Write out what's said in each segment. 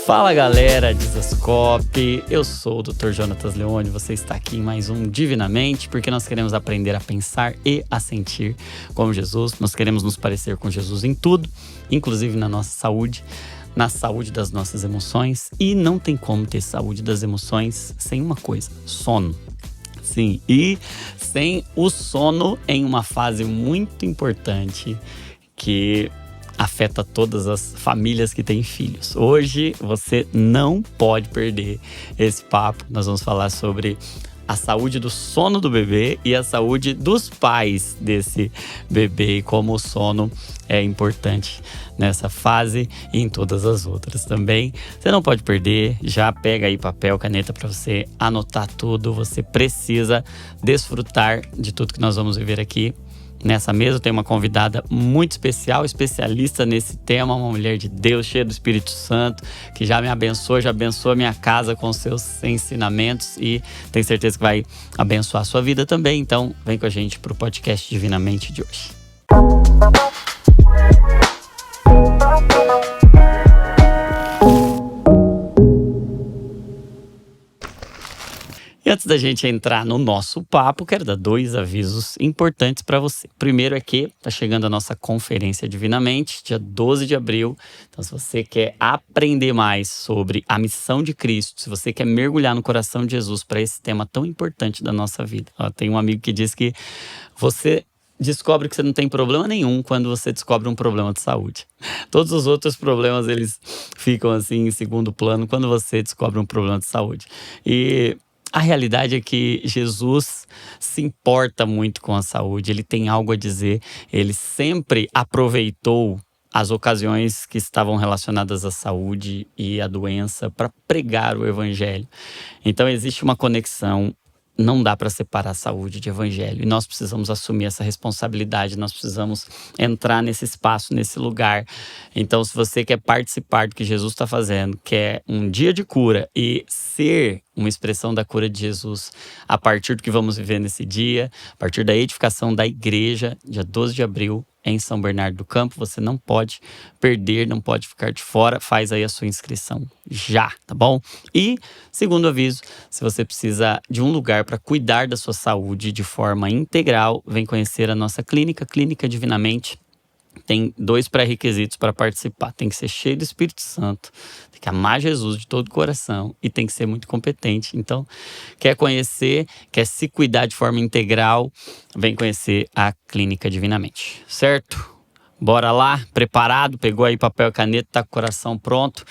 Fala galera, Dizascope, eu sou o Dr. Jonatas Leone, você está aqui em mais um Divinamente, porque nós queremos aprender a pensar e a sentir como Jesus, nós queremos nos parecer com Jesus em tudo, inclusive na nossa saúde, na saúde das nossas emoções, e não tem como ter saúde das emoções sem uma coisa, sono. Sim, e sem o sono em uma fase muito importante que afeta todas as famílias que têm filhos. Hoje você não pode perder esse papo. Nós vamos falar sobre a saúde do sono do bebê e a saúde dos pais desse bebê e como o sono é importante nessa fase e em todas as outras também. Você não pode perder, já pega aí papel, caneta para você anotar tudo. Você precisa desfrutar de tudo que nós vamos viver aqui. Nessa mesa eu tenho uma convidada muito especial, especialista nesse tema, uma mulher de Deus, cheia do Espírito Santo, que já me abençoa, já abençoa a minha casa com seus ensinamentos e tenho certeza que vai abençoar a sua vida também. Então, vem com a gente para o podcast Divinamente de hoje. E antes da gente entrar no nosso papo, quero dar 2 avisos importantes para você. Primeiro é que está chegando a nossa conferência Divinamente, dia 12 de abril. Então, se você quer aprender mais sobre a missão de Cristo, se você quer mergulhar no coração de Jesus para esse tema tão importante da nossa vida. Tem um amigo que diz que você descobre que você não tem problema nenhum quando você descobre um problema de saúde. Todos os outros problemas, eles ficam assim em segundo plano quando você descobre um problema de saúde. E a realidade é que Jesus se importa muito com a saúde, ele tem algo a dizer, ele sempre aproveitou as ocasiões que estavam relacionadas à saúde e à doença para pregar o evangelho. Então existe uma conexão. Não dá para separar saúde de evangelho e nós precisamos assumir essa responsabilidade, nós precisamos entrar nesse espaço, nesse lugar. Então, se você quer participar do que Jesus está fazendo, quer um dia de cura e ser uma expressão da cura de Jesus a partir do que vamos viver nesse dia, a partir da edificação da igreja, dia 12 de abril, em São Bernardo do Campo, você não pode perder, não pode ficar de fora, faz aí a sua inscrição já, tá bom? E, segundo aviso, se você precisa de um lugar para cuidar da sua saúde de forma integral, vem conhecer a nossa clínica, Clínica Divinamente. Tem 2 pré-requisitos para participar. Tem que ser cheio do Espírito Santo, tem que amar Jesus de todo o coração e tem que ser muito competente. Então, quer conhecer, quer se cuidar de forma integral, vem conhecer a Clínica Divinamente, certo? Bora lá, preparado? Pegou aí papel e caneta, tá com o coração pronto?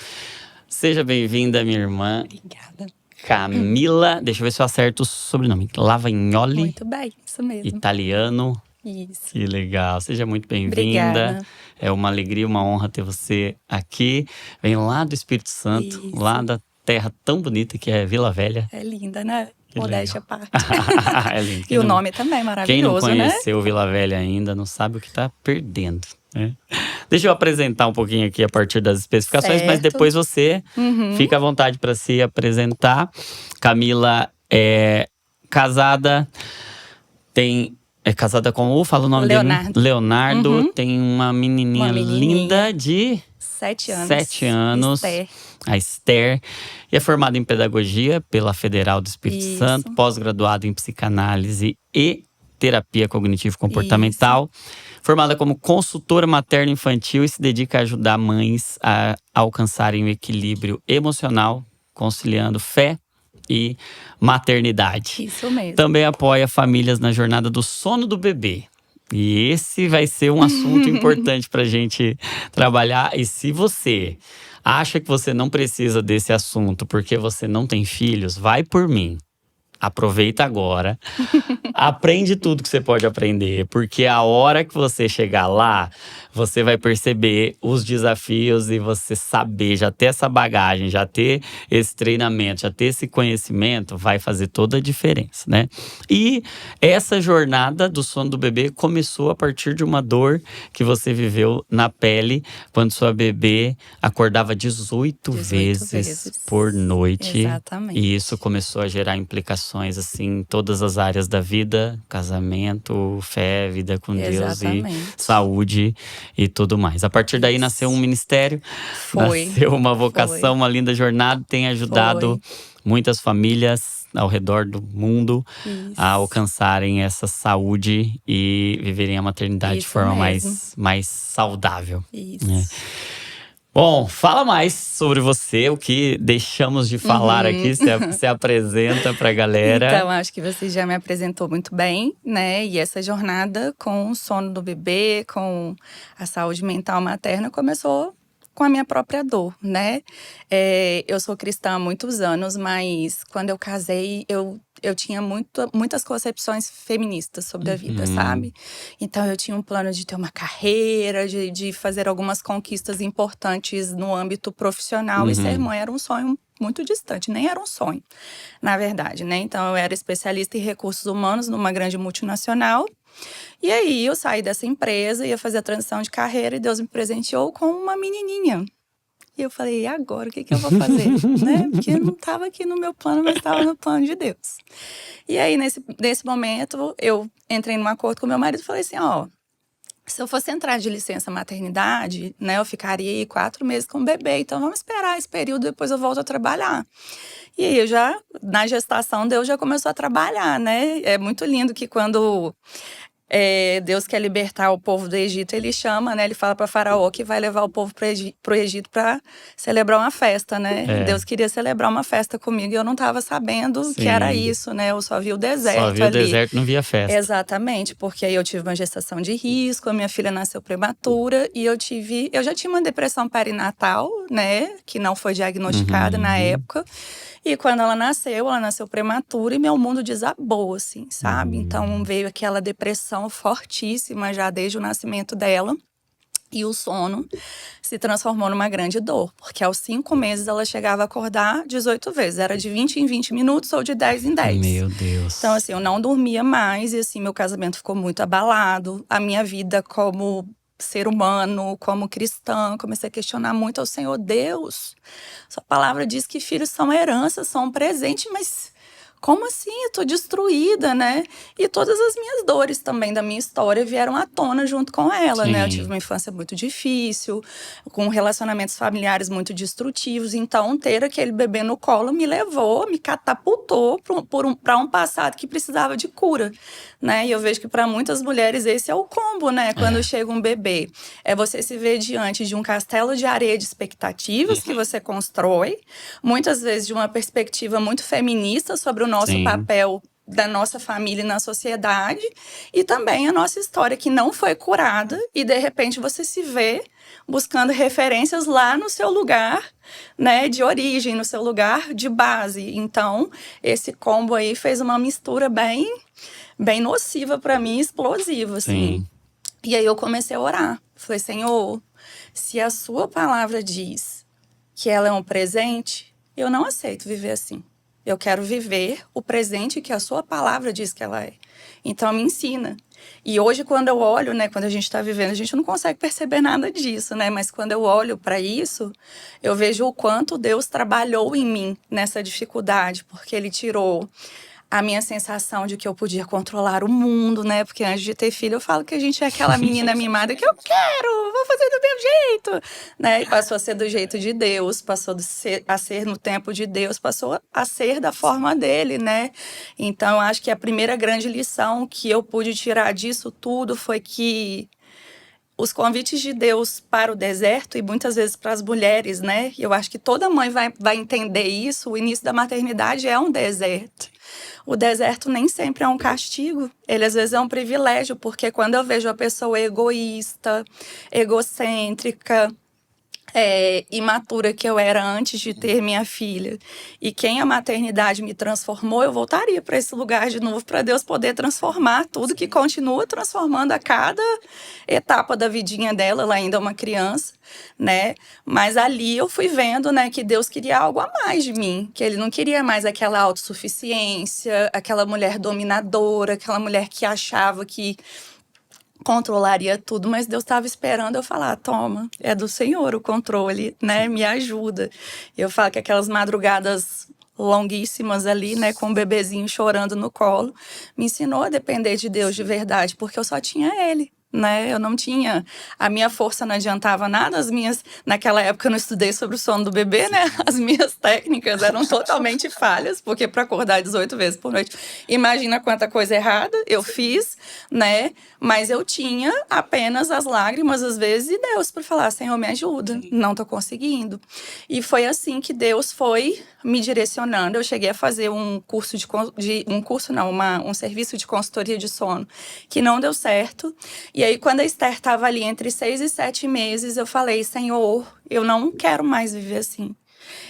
Seja bem-vinda, minha irmã. Obrigada. Camila, deixa eu ver se eu acerto o sobrenome. Lavagnoli. Muito bem, isso mesmo. Italiano. Isso. Que legal, seja muito bem-vinda. Obrigada. É uma alegria, uma honra ter você aqui. Vem lá do Espírito Santo, Isso. lá da terra tão bonita que é Vila Velha. É linda, né? Modéstia à parte. É lindo. E o nome também é maravilhoso, quem não né? conheceu Vila Velha ainda não sabe o que está perdendo, né? Deixa eu apresentar um pouquinho aqui a partir das especificações, Certo. mas depois você fica à vontade para se apresentar. Camila é casada, é casada com fala o nome Leonardo. dele. Leonardo. Tem uma menininha linda de 7 anos. 7 anos. Esther. A Esther. E é formada em pedagogia pela Federal do Espírito Isso. Santo, pós-graduada em psicanálise e terapia cognitivo-comportamental. Formada como consultora materno-infantil e se dedica a ajudar mães a alcançarem o equilíbrio emocional, conciliando fé e maternidade. Isso mesmo. Também apoia famílias na jornada do sono do bebê. E esse vai ser um assunto importante para a gente trabalhar. E se você acha que você não precisa desse assunto porque você não tem filhos, vai por mim. Aproveita agora, aprende tudo que você pode aprender, porque a hora que você chegar lá, você vai perceber os desafios e você saber, já ter essa bagagem, já ter esse treinamento, já ter esse conhecimento, vai fazer toda a diferença, né? E essa jornada do sono do bebê começou a partir de uma dor que você viveu na pele, quando sua bebê acordava 18 vezes por noite. Exatamente. E isso começou a gerar implicações transformações, assim, em todas as áreas da vida. Casamento, fé, vida com Deus e saúde e tudo mais. A partir daí nasceu um ministério, nasceu uma vocação, uma linda jornada. Tem ajudado muitas famílias ao redor do mundo a alcançarem essa saúde e viverem a maternidade de forma mais saudável. Isso. Né? Bom, fala mais sobre você, o que deixamos de falar aqui, se apresenta pra galera. Então, acho que você já me apresentou muito bem, né? E essa jornada com o sono do bebê, com a saúde mental materna, começou com a minha própria dor, né? Eu sou cristã há muitos anos, mas quando eu casei, eu tinha muitas concepções feministas sobre a vida, sabe? Então, eu tinha um plano de ter uma carreira, de fazer algumas conquistas importantes no âmbito profissional. E ser mãe era um sonho muito distante, nem era um sonho, na verdade, né? Então, eu era especialista em recursos humanos numa grande multinacional. E aí, eu saí dessa empresa, ia fazer a transição de carreira e Deus me presenteou com uma menininha. E eu falei, e agora, o que eu vou fazer? Né? Porque não estava aqui no meu plano, mas estava no plano de Deus. E aí, nesse momento, eu entrei num acordo com meu marido e falei assim, ó, se eu fosse entrar de licença maternidade, né, eu ficaria aí 4 meses com o bebê. Então, vamos esperar esse período, depois eu volto a trabalhar. E aí, na gestação, Deus já começou a trabalhar, né? É muito lindo que quando Deus quer libertar o povo do Egito, ele chama, né? Ele fala para Faraó que vai levar o povo pro Egito para celebrar uma festa, né? Deus queria celebrar uma festa comigo e eu não estava sabendo que era isso, né? Eu só vi o deserto ali. Só vi o deserto, não via festa. Exatamente, porque aí eu tive uma gestação de risco, a minha filha nasceu prematura e eu já tinha uma depressão perinatal, né? Que não foi diagnosticada na época. E quando ela nasceu prematura e meu mundo desabou, assim, sabe? Então veio aquela depressão fortíssima já desde o nascimento dela. E o sono se transformou numa grande dor, porque aos 5 meses ela chegava a acordar 18 vezes. Era de 20 em 20 minutos ou de 10 em 10. Meu Deus. Então, assim, eu não dormia mais e, assim, meu casamento ficou muito abalado. A minha vida como ser humano, como cristã, comecei a questionar muito ao Senhor. Deus, sua palavra diz que filhos são herança, são um presente, mas como assim? Eu tô destruída, né? E todas as minhas dores também da minha história vieram à tona junto com ela, né? Eu tive uma infância muito difícil, com relacionamentos familiares muito destrutivos. Então, ter aquele bebê no colo me catapultou para um passado que precisava de cura, né? E eu vejo que para muitas mulheres esse é o combo, né? Quando chega um bebê, você se vê diante de um castelo de areia de expectativas que você constrói, muitas vezes de uma perspectiva muito feminista sobre o nosso papel da nossa família na sociedade e também a nossa história que não foi curada e de repente você se vê buscando referências lá no seu lugar, né, de origem, no seu lugar de base. Então, esse combo aí fez uma mistura bem nociva para mim, explosiva, assim. E aí eu comecei a orar. Falei, Senhor, se a sua palavra diz que ela é um presente, eu não aceito viver assim. Eu quero viver o presente que a sua palavra diz que ela é. Então, me ensina. E hoje, quando eu olho, né, quando a gente está vivendo, a gente não consegue perceber nada disso, né? Mas quando eu olho para isso, eu vejo o quanto Deus trabalhou em mim nessa dificuldade, porque Ele tirou a minha sensação de que eu podia controlar o mundo, né? Porque antes de ter filho, eu falo que a gente é aquela menina mimada que eu quero, vou fazer do meu jeito, né? E passou a ser do jeito de Deus, passou a ser no tempo de Deus, passou a ser da forma dele, né? Então, eu acho que a primeira grande lição que eu pude tirar disso tudo foi que os convites de Deus para o deserto, e muitas vezes para as mulheres, né? Eu acho que toda mãe vai entender isso. O início da maternidade é um deserto. O deserto nem sempre é um castigo. Ele, às vezes, é um privilégio, porque quando eu vejo a pessoa egoísta, egocêntrica, imatura que eu era antes de ter minha filha, e quem a maternidade me transformou, eu voltaria para esse lugar de novo, para Deus poder transformar tudo que continua transformando a cada etapa da vidinha dela. Ela ainda é uma criança, né? Mas ali eu fui vendo, né, que Deus queria algo a mais de mim, que Ele não queria mais aquela autossuficiência, aquela mulher dominadora, aquela mulher que achava que controlaria tudo, mas Deus estava esperando eu falar, toma, é do Senhor o controle, né, me ajuda. Eu falo que aquelas madrugadas longuíssimas ali, né, com o bebezinho chorando no colo, me ensinou a depender de Deus de verdade, porque eu só tinha Ele. Né? Eu não tinha, a minha força não adiantava nada, naquela época eu não estudei sobre o sono do bebê, né? As minhas técnicas eram totalmente falhas, porque para acordar 18 vezes por noite, imagina quanta coisa errada eu fiz, né? Mas eu tinha apenas as lágrimas às vezes e Deus para falar, Senhor, me ajuda, não tô conseguindo. E foi assim que Deus foi me direcionando. Eu cheguei a fazer um curso um serviço de consultoria de sono que não deu certo. E aí, quando a Esther estava ali entre 6 e 7 meses, eu falei, Senhor, eu não quero mais viver assim.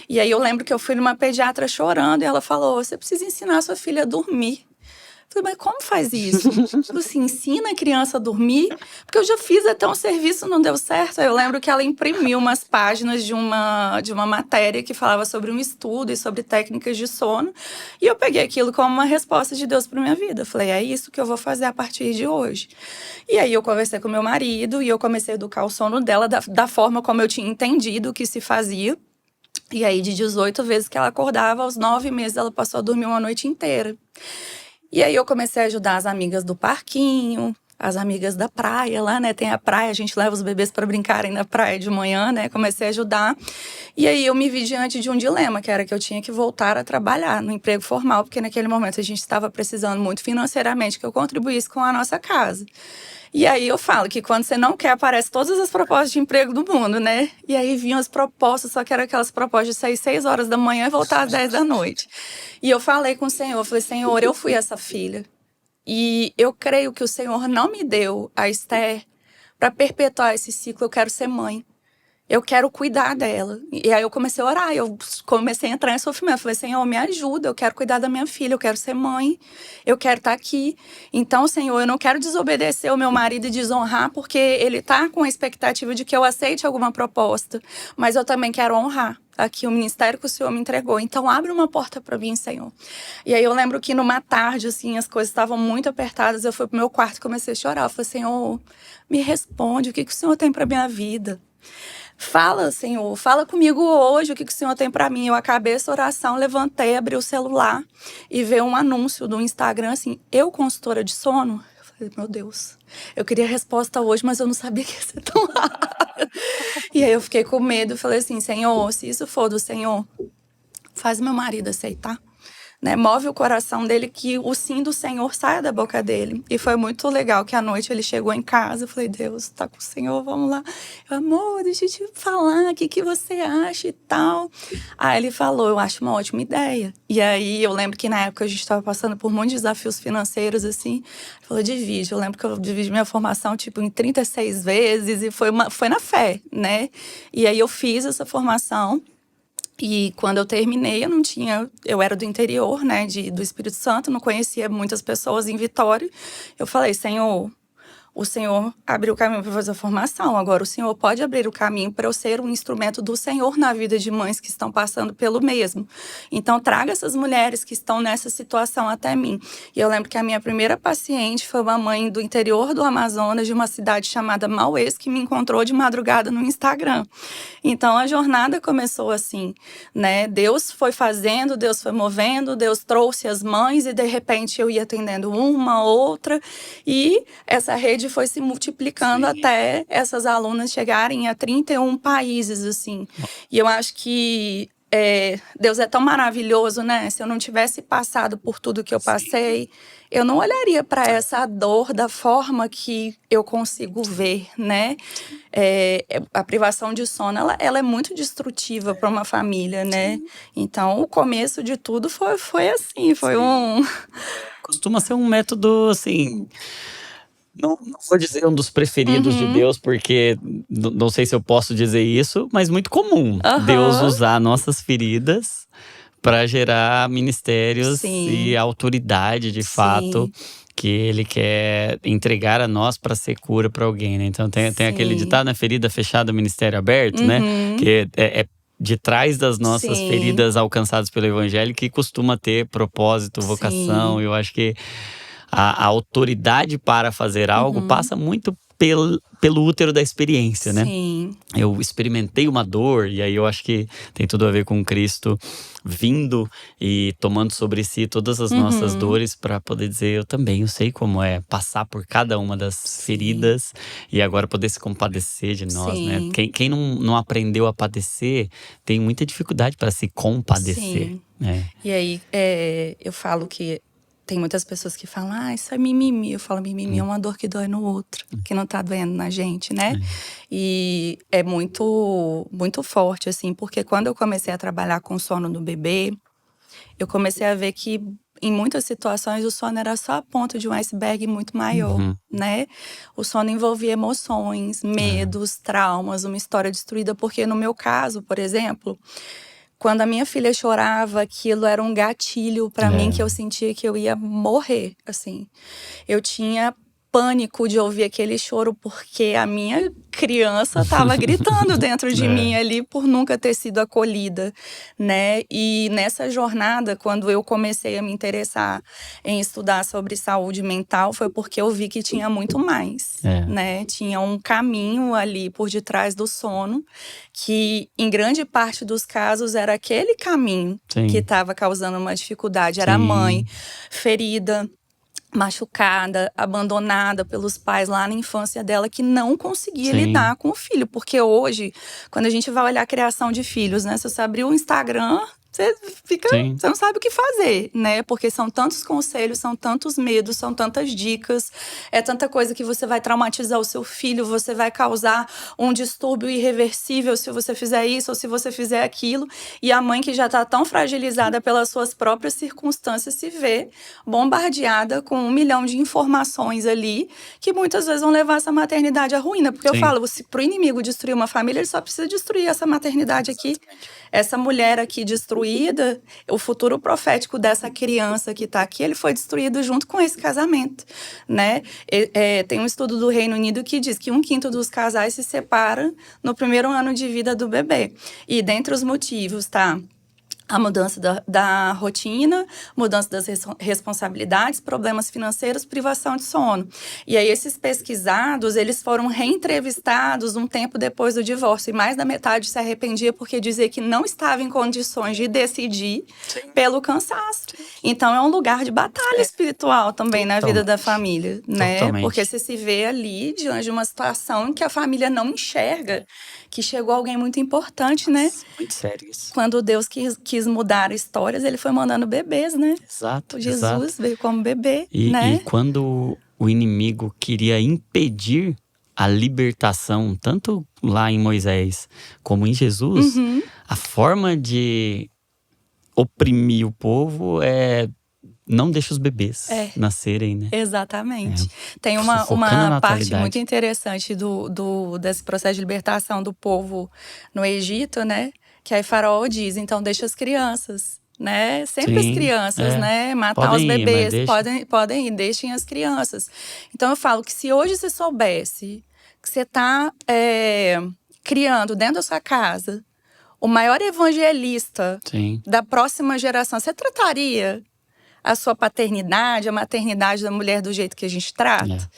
E aí eu lembro que eu fui numa pediatra chorando e ela falou, você precisa ensinar sua filha a dormir. Eu falei, mas como faz isso? Tipo assim, ensina a criança a dormir? Porque eu já fiz até um serviço, não deu certo. Aí eu lembro que ela imprimiu umas páginas de uma matéria que falava sobre um estudo e sobre técnicas de sono. E eu peguei aquilo como uma resposta de Deus para minha vida. Eu falei, é isso que eu vou fazer a partir de hoje. E aí eu conversei com meu marido e eu comecei a educar o sono dela da forma como eu tinha entendido que se fazia. E aí, de 18 vezes que ela acordava, aos 9 meses ela passou a dormir uma noite inteira. E aí eu comecei a ajudar as amigas do parquinho, as amigas da praia lá, né? Tem a praia, a gente leva os bebês para brincarem na praia de manhã, né? Comecei a ajudar. E aí eu me vi diante de um dilema, que era que eu tinha que voltar a trabalhar no emprego formal, porque naquele momento a gente estava precisando muito financeiramente que eu contribuísse com a nossa casa. E aí eu falo que quando você não quer, aparecem todas as propostas de emprego do mundo, né? E aí vinham as propostas, só que eram aquelas propostas de sair 6 horas da manhã e voltar às 10 da noite. E eu falei com o Senhor, eu falei, Senhor, eu fui essa filha. E eu creio que o Senhor não me deu a Esther para perpetuar esse ciclo, eu quero ser mãe. Eu quero cuidar dela. E aí eu comecei a orar, eu comecei a entrar em sofrimento. Falei, Senhor, me ajuda, eu quero cuidar da minha filha, eu quero ser mãe, eu quero estar aqui. Então, Senhor, eu não quero desobedecer o meu marido e desonrar, porque ele está com a expectativa de que eu aceite alguma proposta. Mas eu também quero honrar aqui o ministério que o Senhor me entregou. Então, abre uma porta para mim, Senhor. E aí eu lembro que numa tarde, assim, as coisas estavam muito apertadas, eu fui pro meu quarto e comecei a chorar. Eu falei, Senhor, me responde, o que o Senhor tem para minha vida? Fala, Senhor, fala comigo hoje o que o Senhor tem para mim. Eu acabei essa oração, levantei, abri o celular e veio um anúncio do Instagram assim, eu consultora de sono. Eu falei, meu Deus, eu queria a resposta hoje, mas eu não sabia que ia ser tão rápido. E aí eu fiquei com medo, falei assim, Senhor, se isso for do Senhor, faz meu marido aceitar. Né, move o coração dele, que o sim do Senhor saia da boca dele. E foi muito legal que à noite ele chegou em casa. Eu falei, Deus, tá com o Senhor, vamos lá. Eu, amor, deixa eu te falar, o que você acha e tal. Aí ele falou, eu acho uma ótima ideia. E aí eu lembro que na época a gente estava passando por muitos desafios financeiros, assim. Ele falou, divide. Eu lembro que eu dividi minha formação, tipo, em 36 vezes. E foi na fé, né? E aí eu fiz essa formação. E quando eu terminei, eu era do interior, né, do Espírito Santo, não conhecia muitas pessoas em Vitória. Eu falei, Senhor, o Senhor abriu o caminho para fazer a formação, agora o Senhor pode abrir o caminho para eu ser um instrumento do Senhor na vida de mães que estão passando pelo mesmo. Então, traga essas mulheres que estão nessa situação até mim. E eu lembro que a minha primeira paciente foi uma mãe do interior do Amazonas, de uma cidade chamada Maués, que me encontrou de madrugada no Instagram. Então, a jornada começou assim, né? Deus foi fazendo, Deus foi movendo, Deus trouxe as mães e, de repente, eu ia atendendo uma, outra. E essa rede foi se multiplicando até essas alunas chegarem a 31 países, assim. E eu acho que Deus é tão maravilhoso, né? Se eu não tivesse passado por tudo que eu passei, eu não olharia para essa dor da forma que eu consigo ver, né? A privação de sono, ela é muito destrutiva para uma família, né? Então, o começo de tudo foi assim, foi Costuma ser um método, assim, não vou dizer um dos preferidos de Deus, porque não sei se eu posso dizer isso, mas muito comum. Deus usar nossas feridas para gerar ministérios e autoridade, de fato, que Ele quer entregar a nós para ser cura para alguém, né? Então tem aquele ditado, né? Ferida fechada, ministério aberto, né? Que é de trás das nossas feridas alcançadas pelo Evangelho que costuma ter propósito, vocação. Eu acho que a autoridade para fazer algo passa muito pelo útero da experiência, né? Sim. Eu experimentei uma dor, e aí eu acho que tem tudo a ver com Cristo vindo e tomando sobre si todas as nossas dores para poder dizer, eu sei como é passar por cada uma das feridas e agora poder se compadecer de nós, né? Sim. Quem não aprendeu a padecer tem muita dificuldade para se compadecer, Sim. né? E aí, eu falo que tem muitas pessoas que falam, isso é mimimi. Eu falo, mimimi é uma dor que dói no outro, que não tá doendo na gente, né? E é muito, muito forte, assim, porque quando eu comecei a trabalhar com o sono do bebê, eu comecei a ver que em muitas situações o sono era só a ponta de um iceberg muito maior, né? O sono envolvia emoções, medos, traumas, uma história destruída, porque no meu caso, por exemplo, quando a minha filha chorava, aquilo era um gatilho pra mim, que eu sentia que eu ia morrer, assim. Eu tinha pânico de ouvir aquele choro, porque a minha criança estava gritando dentro de mim ali por nunca ter sido acolhida, né? E nessa jornada, quando eu comecei a me interessar em estudar sobre saúde mental, foi porque eu vi que tinha muito mais, né? Tinha um caminho ali por detrás do sono, que em grande parte dos casos era aquele caminho que estava causando uma dificuldade. Era a mãe ferida, machucada, abandonada pelos pais lá na infância dela, que não conseguia lidar com o filho. Porque hoje, quando a gente vai olhar a criação de filhos, né? Se você abrir o Instagram, você não sabe o que fazer, né? Porque são tantos conselhos, são tantos medos, são tantas dicas. É tanta coisa que você vai traumatizar o seu filho, você vai causar um distúrbio irreversível se você fizer isso ou se você fizer aquilo. E a mãe, que já tá tão fragilizada pelas suas próprias circunstâncias, se vê bombardeada com 1 milhão de informações ali, que muitas vezes vão levar essa maternidade à ruína. Porque eu falo, se pro inimigo destruir uma família, ele só precisa destruir essa maternidade aqui. Essa mulher aqui destruída, o futuro profético dessa criança que está aqui, ele foi destruído junto com esse casamento, né? Tem um estudo do Reino Unido que diz que 1/5 dos casais se separa no primeiro ano de vida do bebê. E dentre os motivos, tá? A mudança da rotina, mudança das responsabilidades, problemas financeiros, privação de sono. E aí esses pesquisados, eles foram reentrevistados um tempo depois do divórcio. E mais da metade se arrependia porque dizia que não estava em condições de decidir pelo cansaço. Então é um lugar de batalha espiritual também na vida da família, né? Porque você se vê ali diante de uma situação em que a família não enxerga que chegou alguém muito importante, né? Muito sério isso. Quando Deus quis mudar histórias, ele foi mandando bebês, né? Exato. Jesus veio como bebê, E quando o inimigo queria impedir a libertação, tanto lá em Moisés como em Jesus, a forma de oprimir o povo não deixa os bebês nascerem, né? Exatamente. Tem uma parte muito interessante desse processo de libertação do povo no Egito, né? Que aí Faraó diz, então deixa as crianças, né? Sempre as crianças, né? Matar podem os bebês, ir, podem ir, deixem as crianças. Então eu falo que se hoje você soubesse que você está criando dentro da sua casa o maior evangelista da próxima geração, você trataria a sua paternidade, a maternidade da mulher do jeito que a gente trata?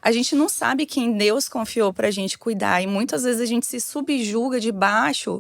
A gente não sabe quem Deus confiou pra gente cuidar. E muitas vezes a gente se subjuga debaixo.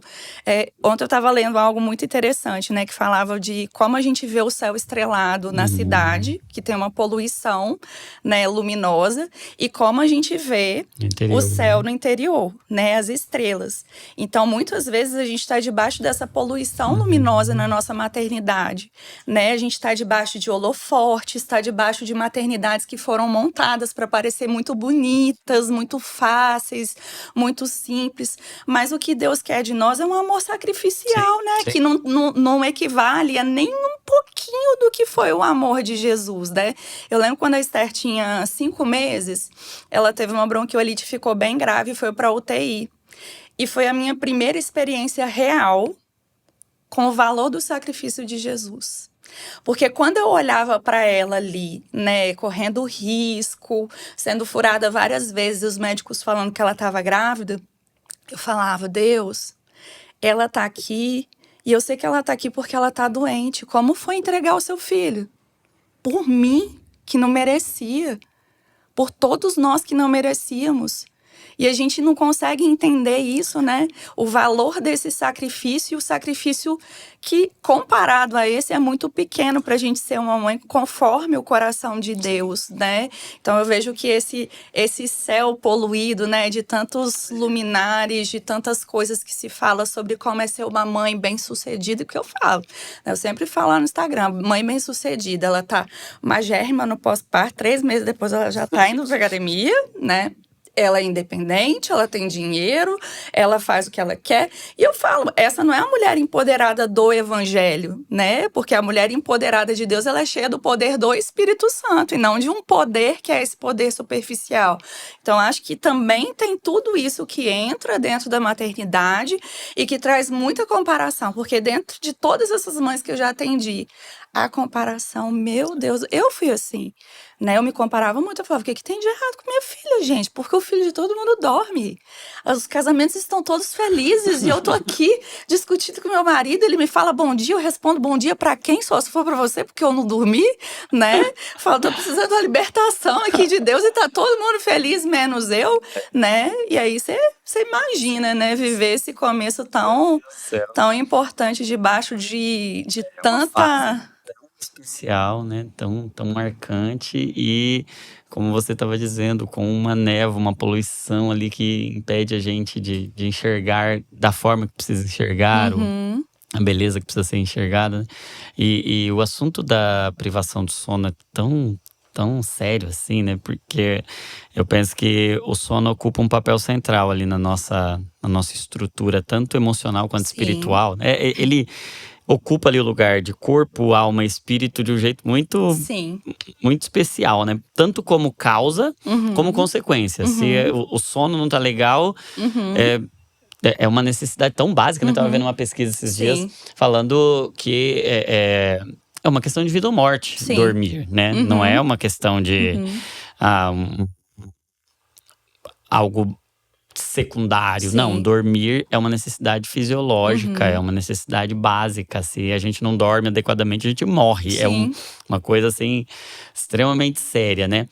Ontem eu estava lendo algo muito interessante, né? Que falava de como a gente vê o céu estrelado na cidade, que tem uma poluição, né, luminosa. E como a gente vê o céu no interior, né? As estrelas. Então, muitas vezes a gente está debaixo dessa poluição luminosa na nossa maternidade, né? A gente está debaixo de holofortes, está debaixo de maternidades que foram montadas para parecer muito bonitas, muito fáceis, muito simples. Mas o que Deus quer de nós é um amor sacrificial, né? Que não equivale a nem um pouquinho do que foi o amor de Jesus, né? Eu lembro quando a Esther tinha 5 meses, ela teve uma bronquiolite, ficou bem grave e foi para UTI. E foi a minha primeira experiência real com o valor do sacrifício de Jesus. Porque quando eu olhava para ela ali, né, correndo risco, sendo furada várias vezes, os médicos falando que ela estava grávida, eu falava, Deus, ela tá aqui e eu sei que ela tá aqui porque ela tá doente. Como foi entregar o seu filho? Por mim, que não merecia. por todos nós que não merecíamos. E a gente não consegue entender isso, né? O valor desse sacrifício, e o sacrifício que, comparado a esse, é muito pequeno para a gente ser uma mãe conforme o coração de Deus, né? Então eu vejo que esse céu poluído, né, de tantos luminares, de tantas coisas que se fala sobre como é ser uma mãe bem-sucedida, que eu falo. Eu sempre falo lá no Instagram, mãe bem-sucedida, ela tá magérrima no pós-parto, 3 meses depois ela já tá indo pra academia, né? Ela é independente, ela tem dinheiro, ela faz o que ela quer. E eu falo, essa não é a mulher empoderada do evangelho, né? Porque a mulher empoderada de Deus, ela é cheia do poder do Espírito Santo e não de um poder que é esse poder superficial. Então, acho que também tem tudo isso que entra dentro da maternidade e que traz muita comparação, porque dentro de todas essas mães que eu já atendi, a comparação, meu Deus, eu fui assim, né? Eu me comparava muito, eu falava, o que tem de errado com minha filha, gente? Porque o filho de todo mundo dorme. Os casamentos estão todos felizes e eu tô aqui discutindo com meu marido, ele me fala bom dia, eu respondo bom dia pra quem? Só se for pra você, porque eu não dormi, né? Falo, tô precisando de uma libertação aqui de Deus e tá todo mundo feliz, menos eu, né? E aí você imagina, né? Viver esse começo tão importante debaixo de tanta... especial, né? Tão marcante e, como você estava dizendo, com uma névoa, uma poluição ali que impede a gente de enxergar da forma que precisa enxergar, a beleza que precisa ser enxergada, né? E o assunto da privação do sono é tão sério assim, né? Porque eu penso que o sono ocupa um papel central ali na nossa estrutura, tanto emocional quanto espiritual, né? Ele ocupa ali o lugar de corpo, alma e espírito de um jeito muito especial, né? Tanto como causa, como consequência. Se o sono não tá legal, é uma necessidade tão básica, né? Eu tava vendo uma pesquisa esses dias falando que é uma questão de vida ou morte, dormir, né? Não é uma questão de algo secundário. Não, dormir é uma necessidade fisiológica, é uma necessidade básica. Se a gente não dorme adequadamente, a gente morre. É uma coisa, assim, extremamente séria, né?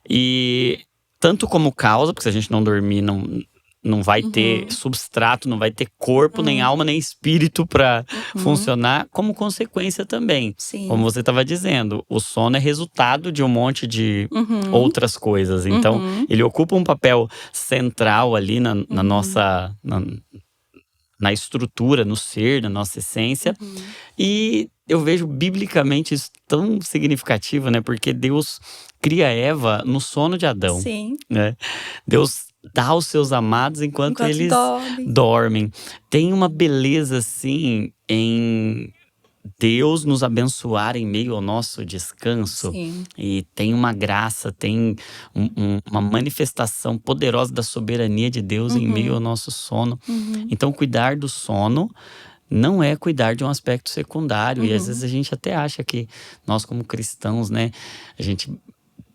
E tanto como causa, porque se a gente não dormir, não vai ter substrato, não vai ter corpo, nem alma, nem espírito para funcionar, como consequência também. Como você estava dizendo, o sono é resultado de um monte de outras coisas. Então, ele ocupa um papel central ali na nossa… na estrutura, no ser, na nossa essência. E eu vejo biblicamente isso tão significativo, né? Porque Deus cria Eva no sono de Adão. Né? Deus dá aos seus amados enquanto eles dormem. Tem uma beleza, assim, em Deus nos abençoar em meio ao nosso descanso. E tem uma graça, tem uma manifestação poderosa da soberania de Deus em meio ao nosso sono. Então, cuidar do sono não é cuidar de um aspecto secundário. E às vezes a gente até acha que nós, como cristãos, né, a gente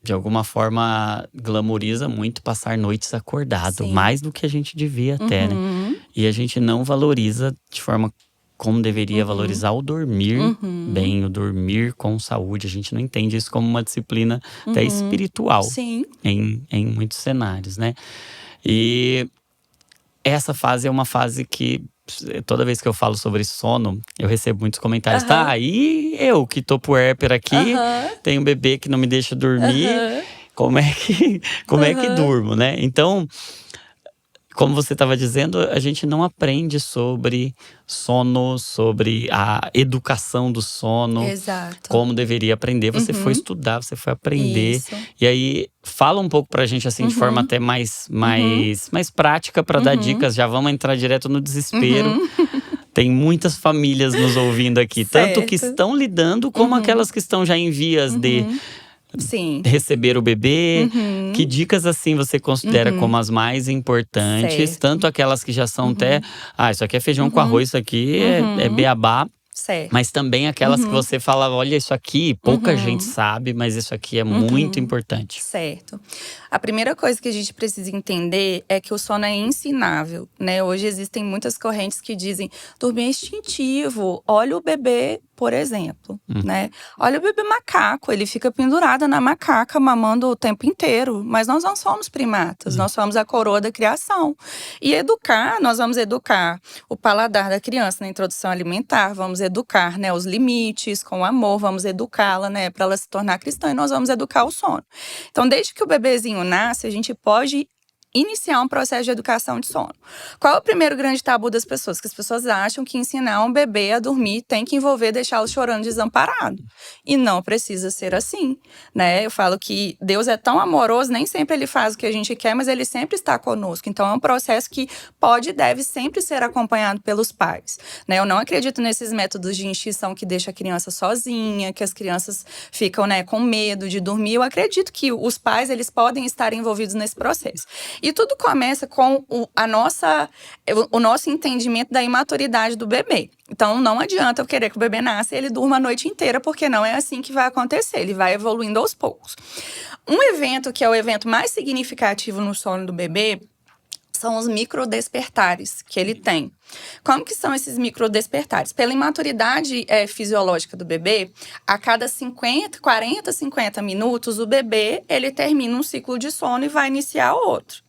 de alguma forma glamoriza muito passar noites acordado, mais do que a gente devia até, né? E a gente não valoriza de forma como deveria valorizar o dormir bem, o dormir com saúde. A gente não entende isso como uma disciplina até espiritual em muitos cenários, né? E essa fase é uma fase que toda vez que eu falo sobre sono, eu recebo muitos comentários. Tá, e eu que tô puérpera aqui, tenho um bebê que não me deixa dormir, como é que durmo, né? Então, como você estava dizendo, a gente não aprende sobre sono, sobre a educação do sono. Como deveria aprender. Você foi estudar, você foi aprender. E aí, fala um pouco pra gente, assim, de forma até mais prática, pra dar dicas. Já vamos entrar direto no desespero. Tem muitas famílias nos ouvindo aqui. Tanto que estão lidando, como aquelas que estão já em vias de… receber o bebê. Que dicas assim você considera como as mais importantes? Tanto aquelas que já são até… isso aqui é feijão com arroz, isso aqui é beabá. Mas também aquelas que você fala, olha, isso aqui pouca gente sabe, mas isso aqui é muito importante. A primeira coisa que a gente precisa entender é que o sono é ensinável, né? Hoje existem muitas correntes que dizem dormir é instintivo. Olha o bebê, por exemplo, né? Olha o bebê macaco, ele fica pendurado na macaca, mamando o tempo inteiro. Mas nós não somos primatas, nós somos a coroa da criação. E educar, nós vamos educar o paladar da criança na introdução alimentar, vamos educar, né, os limites com amor, vamos educá-la, né, para ela se tornar cristã, e nós vamos educar o sono. Então, desde que o bebezinho nasce, a gente pode iniciar um processo de educação de sono. Qual é o primeiro grande tabu das pessoas? Que as pessoas acham que ensinar um bebê a dormir tem que envolver deixá-lo chorando desamparado. E não precisa ser assim, né? Eu falo que Deus é tão amoroso, nem sempre ele faz o que a gente quer, mas ele sempre está conosco. Então é um processo que pode e deve sempre ser acompanhado pelos pais, né? Eu não acredito nesses métodos de extinção que deixa a criança sozinha, que as crianças ficam, né, com medo de dormir. Eu acredito que os pais, eles podem estar envolvidos nesse processo. E tudo começa com o nosso entendimento da imaturidade do bebê. Então, não adianta eu querer que o bebê nasça e ele durma a noite inteira, porque não é assim que vai acontecer. Ele vai evoluindo aos poucos. Um evento que é o evento mais significativo no sono do bebê são os microdespertares que ele tem. Como que são esses microdespertares? Pela imaturidade fisiológica do bebê, a cada 40, 50 minutos, o bebê ele termina um ciclo de sono e vai iniciar outro.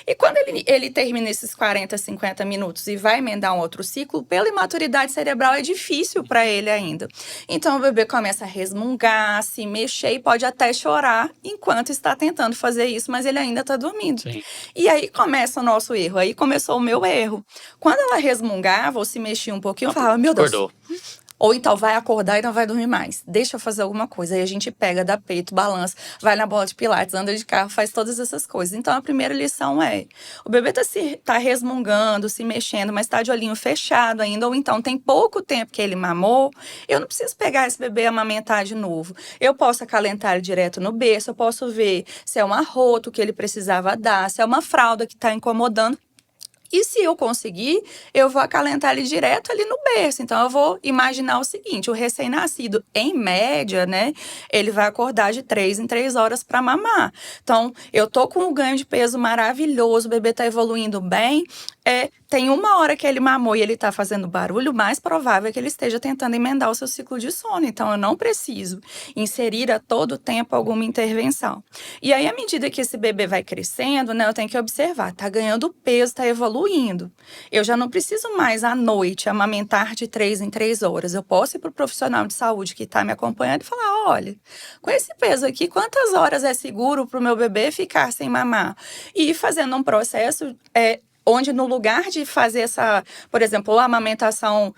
E quando ele termina esses 40, 50 minutos e vai emendar um outro ciclo, pela imaturidade cerebral é difícil para ele ainda. Então o bebê começa a resmungar, se mexer e pode até chorar enquanto está tentando fazer isso, mas ele ainda está dormindo. Sim. E aí começa o nosso erro, aí começou o meu erro. Quando ela resmungava ou se mexia um pouquinho, eu falava, meu Deus. Acordou. Ou então vai acordar e não vai dormir mais. Deixa eu fazer alguma coisa. Aí a gente pega, dá peito, balança, vai na bola de pilates, anda de carro, faz todas essas coisas. Então a primeira lição é: o bebê tá resmungando, se mexendo, mas tá de olhinho fechado ainda. Ou então tem pouco tempo que ele mamou. Eu não preciso pegar esse bebê e amamentar de novo. Eu posso acalentar ele direto no berço, eu posso ver se é um arroto que ele precisava dar, se é uma fralda que tá incomodando. E se eu conseguir, eu vou acalentar ele direto ali no berço. Então, eu vou imaginar o seguinte: o recém-nascido, em média, né, ele vai acordar de 3 em 3 horas para mamar. Então, eu tô com um ganho de peso maravilhoso, o bebê tá evoluindo bem. Tem 1 hora que ele mamou e ele tá fazendo barulho, mais provável é que ele esteja tentando emendar o seu ciclo de sono. Então, eu não preciso inserir a todo tempo alguma intervenção. E aí, à medida que esse bebê vai crescendo, né, eu tenho que observar, tá ganhando peso, tá evoluindo. Eu já não preciso mais, à noite, amamentar de 3 em 3 horas. Eu posso ir pro profissional de saúde que tá me acompanhando e falar, olha, com esse peso aqui, quantas horas é seguro pro meu bebê ficar sem mamar? E ir fazendo um processo onde no lugar de fazer essa, por exemplo, a amamentação,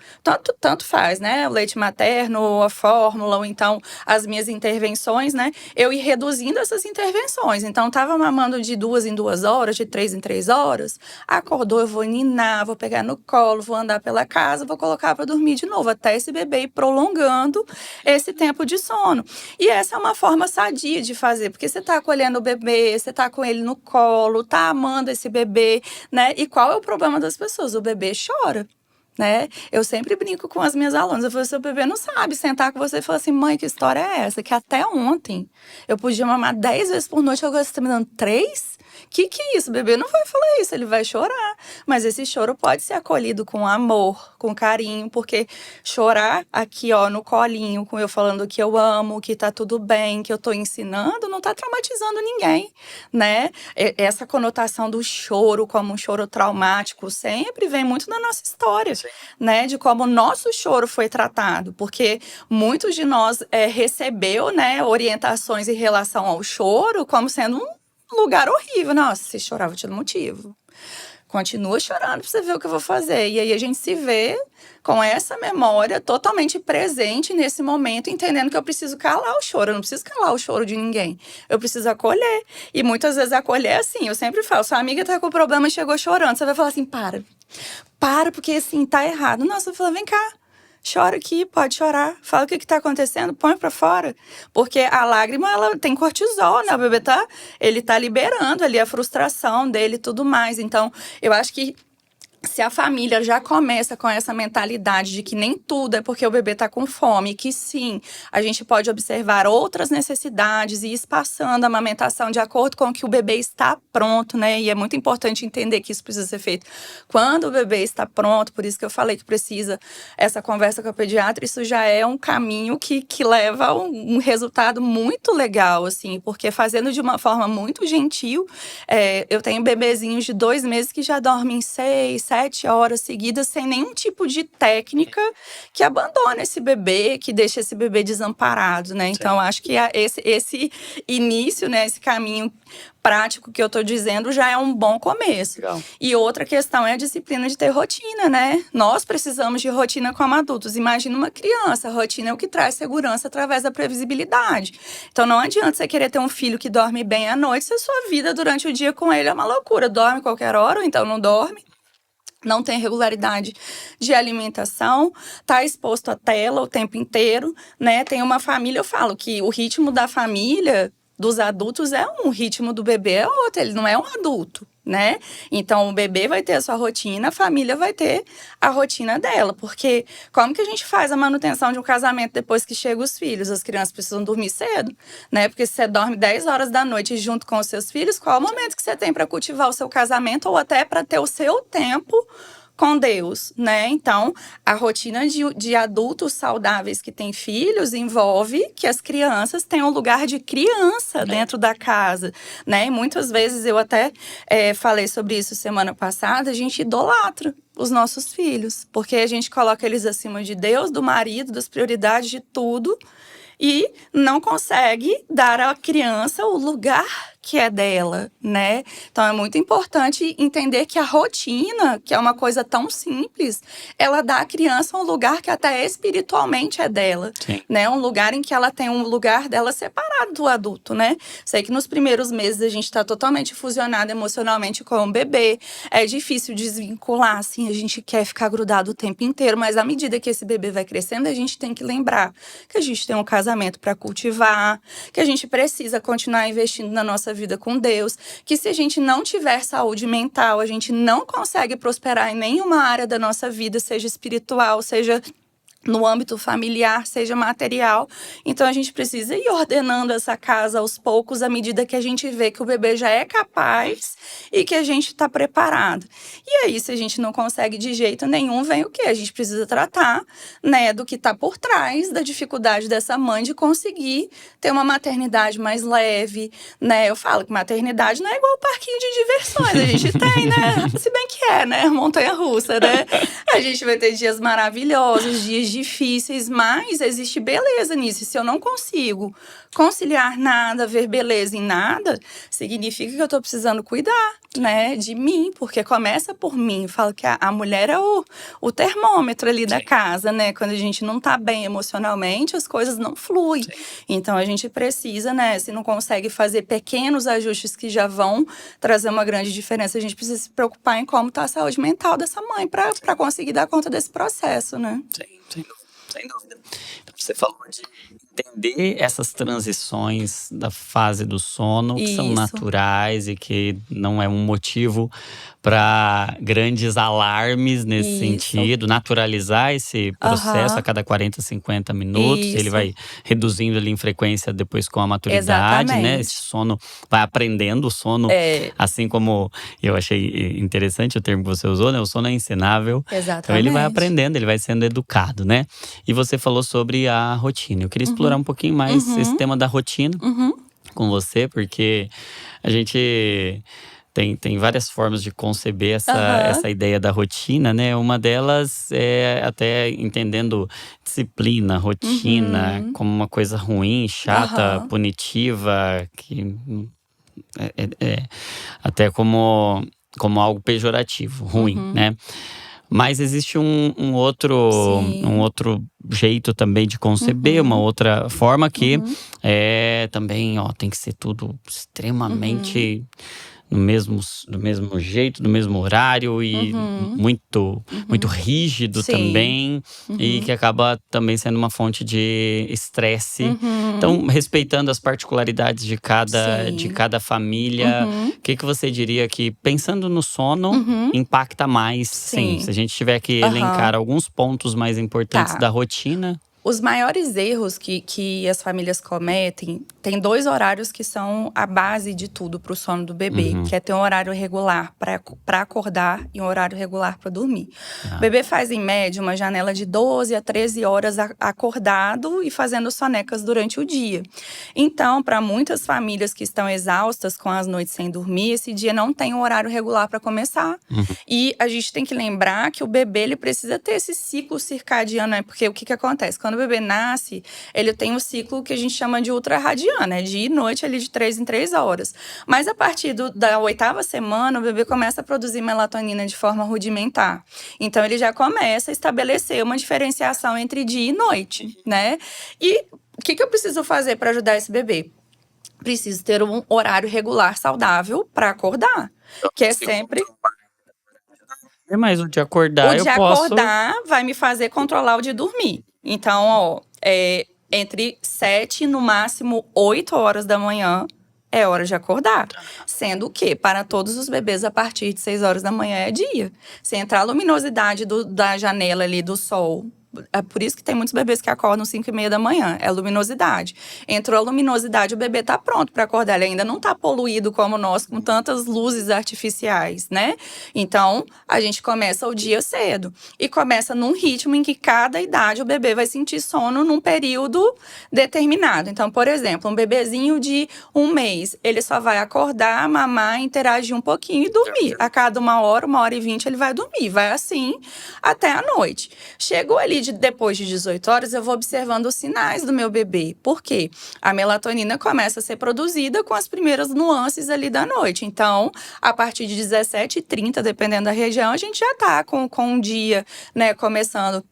tanto faz, né? O leite materno, a fórmula, ou então as minhas intervenções, né? Eu ir reduzindo essas intervenções. Então, tava mamando de 2 em 2 horas, de 3 em 3 horas. Acordou, eu vou ninar, vou pegar no colo, vou andar pela casa, vou colocar para dormir de novo, até esse bebê ir prolongando esse tempo de sono. E essa é uma forma sadia de fazer, porque você tá acolhendo o bebê, você tá com ele no colo, tá amando esse bebê, né? E qual é o problema das pessoas? O bebê chora, né? Eu sempre brinco com as minhas alunas. Eu falo, seu bebê não sabe sentar com você e falar assim, mãe, que história é essa? Que até ontem eu podia mamar 10 vezes por noite, agora você tá me dando 3? Que é isso? O bebê não vai falar isso, ele vai chorar. Mas esse choro pode ser acolhido com amor, com carinho, porque chorar aqui, ó, no colinho, com eu falando que eu amo, que tá tudo bem, que eu tô ensinando, não tá traumatizando ninguém, né? Essa conotação do choro como um choro traumático sempre vem muito da nossa história, né? De como o nosso choro foi tratado, porque muitos de nós recebeu, né, orientações em relação ao choro como sendo um lugar horrível. Nossa, se chorar, vou te dar motivo. Continua chorando pra você ver o que eu vou fazer. E aí a gente se vê com essa memória totalmente presente nesse momento, entendendo que eu preciso calar o choro. Eu não preciso calar o choro de ninguém. Eu preciso acolher. E muitas vezes acolher é assim. Eu sempre falo, sua amiga tá com problema e chegou chorando. Você vai falar assim, para, porque assim, tá errado. Não, você vai falar, vem cá. Chora aqui, pode chorar. Fala o que tá acontecendo, põe pra fora. Porque a lágrima, ela tem cortisol, né? O bebê ele tá liberando ali a frustração dele e tudo mais. Então, eu acho que se a família já começa com essa mentalidade de que nem tudo é porque o bebê está com fome, que sim, a gente pode observar outras necessidades e ir espaçando a amamentação de acordo com que o bebê está pronto, né? E é muito importante entender que isso precisa ser feito quando o bebê está pronto, por isso que eu falei que precisa essa conversa com a pediatra, isso já é um caminho que leva a um resultado muito legal, assim, porque fazendo de uma forma muito gentil, eu tenho bebezinhos de 2 meses que já dormem 6, 7 horas seguidas sem nenhum tipo de técnica que abandone esse bebê, que deixe esse bebê desamparado, né? Então, acho que esse início, né, esse caminho prático que eu tô dizendo já é um bom começo. Legal. E outra questão é a disciplina de ter rotina, né? Nós precisamos de rotina como adultos. Imagina uma criança, a rotina é o que traz segurança através da previsibilidade. Então não adianta você querer ter um filho que dorme bem à noite se a sua vida durante o dia com ele é uma loucura. Dorme qualquer hora ou então não dorme. Não tem regularidade de alimentação, tá exposto à tela o tempo inteiro, né? Tem uma família, eu falo que o ritmo da família, dos adultos é um, o ritmo do bebê é outro, ele não é um adulto, né? Então, o bebê vai ter a sua rotina, a família vai ter a rotina dela, porque como que a gente faz a manutenção de um casamento depois que chegam os filhos? As crianças precisam dormir cedo, né? Porque se você dorme 10 horas da noite junto com os seus filhos, qual é o momento que você tem para cultivar o seu casamento ou até para ter o seu tempo com Deus, né? Então, a rotina de adultos saudáveis que têm filhos envolve que as crianças tenham lugar de criança dentro da casa, né? E muitas vezes, eu até falei sobre isso semana passada, a gente idolatra os nossos filhos, porque a gente coloca eles acima de Deus, do marido, das prioridades, de tudo, e não consegue dar à criança o lugar que é dela, né? Então é muito importante entender que a rotina, que é uma coisa tão simples, ela dá à criança um lugar que até espiritualmente é dela, né? Um lugar em que ela tem um lugar dela separado do adulto, né? Sei que nos primeiros meses a gente tá totalmente fusionado emocionalmente com o bebê, é difícil desvincular, assim, a gente quer ficar grudado o tempo inteiro, mas à medida que esse bebê vai crescendo, a gente tem que lembrar que a gente tem um casamento para cultivar, que a gente precisa continuar investindo na nossa vida com Deus, que se a gente não tiver saúde mental, a gente não consegue prosperar em nenhuma área da nossa vida, seja espiritual, seja no âmbito familiar, seja material. Então, a gente precisa ir ordenando essa casa aos poucos, à medida que a gente vê que o bebê já é capaz e que a gente está preparado. E aí, se a gente não consegue de jeito nenhum, vem o quê? A gente precisa tratar, né, do que está por trás da dificuldade dessa mãe de conseguir ter uma maternidade mais leve, né? Eu falo que maternidade não é igual parquinho de diversões, a gente tem, né? Se bem que é, né? Montanha-russa, né? A gente vai ter dias maravilhosos, dias difíceis, mas existe beleza nisso. E se eu não consigo conciliar nada, ver beleza em nada, significa que eu tô precisando cuidar, né, de mim, porque começa por mim. Eu falo que a mulher é o termômetro ali da casa, né? Quando a gente não tá bem emocionalmente, as coisas não fluem. Então a gente precisa, né, se não consegue fazer pequenos ajustes que já vão trazer uma grande diferença, a gente precisa se preocupar em como tá a saúde mental dessa mãe para conseguir dar conta desse processo, né? Sem dúvida. Então, você falou de entender essas transições da fase do sono, que são naturais e que não é um motivo para grandes alarmes nesse sentido. Naturalizar esse processo a cada 40, 50 minutos. Ele vai reduzindo ali em frequência depois com a maturidade, né? Esse sono vai aprendendo, o sono, assim como eu achei interessante o termo que você usou, né? O sono é ensinável. Então ele vai aprendendo, ele vai sendo educado, né? E você falou sobre a rotina. Eu queria explorar um pouquinho mais esse tema da rotina com você, porque a gente tem várias formas de conceber essa ideia da rotina, né? Uma delas é até entendendo disciplina, rotina, como uma coisa ruim, chata, punitiva, que até como algo pejorativo, ruim, né? Mas existe um outro jeito também de conceber, uma outra forma que também, tem que ser tudo extremamente do mesmo jeito, do mesmo horário e muito rígido Sim. também, e que acaba também sendo uma fonte de estresse. Então, respeitando as particularidades de Sim. cada família, o que você diria que, pensando no sono, impacta mais? Sim, se a gente tiver que elencar alguns pontos mais importantes da rotina. Os maiores erros que as famílias cometem, tem 2 horários que são a base de tudo para o sono do bebê, que é ter um horário regular para acordar e um horário regular para dormir. O bebê faz, em média, uma janela de 12 a 13 horas acordado e fazendo sonecas durante o dia. Então, para muitas famílias que estão exaustas com as noites sem dormir, esse dia não tem um horário regular para começar. E a gente tem que lembrar que o bebê ele precisa ter esse ciclo circadiano, né? Porque o que acontece? Quando o bebê nasce, ele tem um ciclo que a gente chama de ultrarradiano, né? Dia e noite, ali de 3 em 3 horas. Mas a partir da 8ª semana, o bebê começa a produzir melatonina de forma rudimentar. Então, ele já começa a estabelecer uma diferenciação entre dia e noite, né? E o que eu preciso fazer para ajudar esse bebê? Preciso ter um horário regular saudável para acordar, que é sempre… Mas o de acordar, O de eu posso… acordar vai me fazer controlar o de dormir. Então, ó, entre 7 no máximo 8 horas da manhã é hora de acordar. Sendo que, para todos os bebês, a partir de 6 horas da manhã é dia. Se entrar a luminosidade da janela ali do sol… É por isso que tem muitos bebês que acordam 5h30 da manhã. É a luminosidade. Entrou a luminosidade, o bebê tá pronto para acordar. Ele ainda não tá poluído como nós, com tantas luzes artificiais, né? Então, a gente começa o dia cedo. E começa num ritmo em que cada idade o bebê vai sentir sono num período determinado. Então, por exemplo, um bebezinho de 1 mês, ele só vai acordar, mamar, interagir um pouquinho e dormir. A cada 1 hora, 1h20, ele vai dormir. Vai assim até a noite. Chegou ali depois de 18 horas, eu vou observando os sinais do meu bebê. Por quê? A melatonina começa a ser produzida com as primeiras nuances ali da noite. Então, a partir de 17h30, dependendo da região, a gente já tá com um dia, né, começando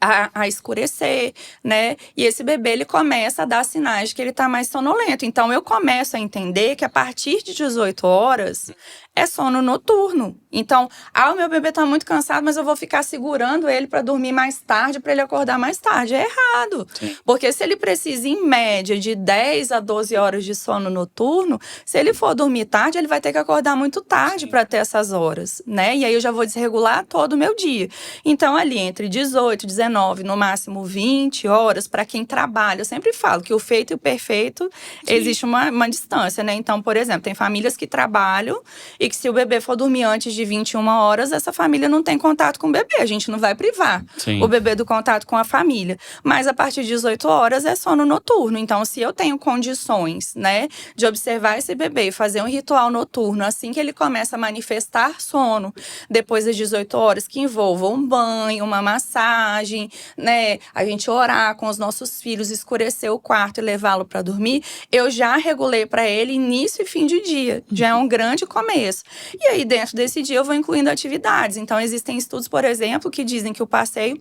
a escurecer, né? E esse bebê, ele começa a dar sinais de que ele tá mais sonolento. Então, eu começo a entender que a partir de 18 horas é sono noturno. Então, o meu bebê tá muito cansado, mas eu vou ficar segurando ele para dormir mais tarde, para ele acordar mais tarde. É errado. Sim. Porque se ele precisa, em média, de 10 a 12 horas de sono noturno, se ele for dormir tarde, ele vai ter que acordar muito tarde para ter essas horas, né? E aí eu já vou desregular todo o meu dia. Então, ali entre 18, 19, no máximo 20 horas, para quem trabalha, eu sempre falo que o feito e o perfeito, existe uma distância, né? Então, por exemplo, tem famílias que trabalham e que se o bebê for dormir antes de 21 horas, essa família não tem contato com o bebê. A gente não vai privar o bebê do contato com a família. Mas a partir de 18 horas é sono noturno. Então, se eu tenho condições, né, de observar esse bebê e fazer um ritual noturno assim que ele começa a manifestar sono, depois das 18 horas, que envolva um banho, uma massagem, né, a gente orar com os nossos filhos, escurecer o quarto e levá-lo para dormir, eu já regulei para ele início e fim de dia. Já é um grande começo. E aí, dentro desse dia, eu vou incluindo atividades. Então, existem estudos, por exemplo, que dizem que o passeio,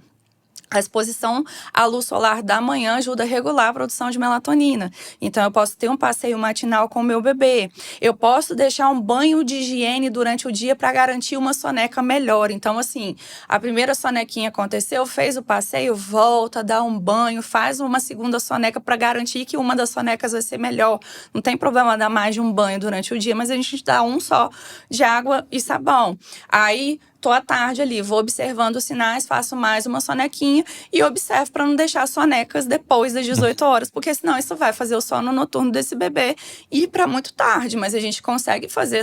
a exposição à luz solar da manhã ajuda a regular a produção de melatonina. Então, eu posso ter um passeio matinal com o meu bebê. Eu posso deixar um banho de higiene durante o dia para garantir uma soneca melhor. Então, assim, a primeira sonequinha aconteceu, fez o passeio, volta, dá um banho, faz uma segunda soneca para garantir que uma das sonecas vai ser melhor. Não tem problema dar mais de um banho durante o dia, mas a gente dá um só de água e sabão. Aí, tô à tarde ali, vou observando os sinais, faço mais uma sonequinha e observo para não deixar sonecas depois das 18 horas, porque senão isso vai fazer o sono noturno desse bebê ir para muito tarde. Mas a gente consegue fazer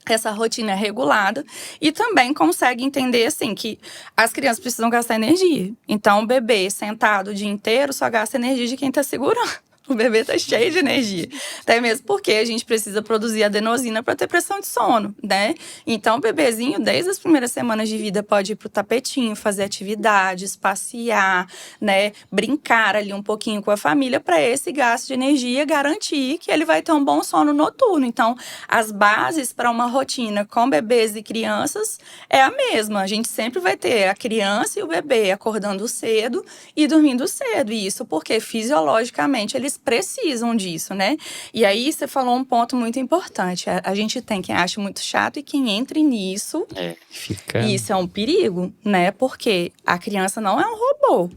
essa rotina regulada e também consegue entender, assim, que as crianças precisam gastar energia. Então, o bebê sentado o dia inteiro só gasta energia de quem tá segurando. O bebê tá cheio de energia. Até mesmo porque a gente precisa produzir adenosina para ter pressão de sono, né? Então, o bebezinho, desde as primeiras semanas de vida, pode ir pro tapetinho, fazer atividades, passear, né? Brincar ali um pouquinho com a família para esse gasto de energia garantir que ele vai ter um bom sono noturno. Então, as bases para uma rotina com bebês e crianças é a mesma. A gente sempre vai ter a criança e o bebê acordando cedo e dormindo cedo. E isso porque, fisiologicamente, eles precisam disso, né? E aí você falou um ponto muito importante. A gente tem quem acha muito chato e quem entre nisso. Fica. E isso é um perigo, né? Porque a criança não é um robô.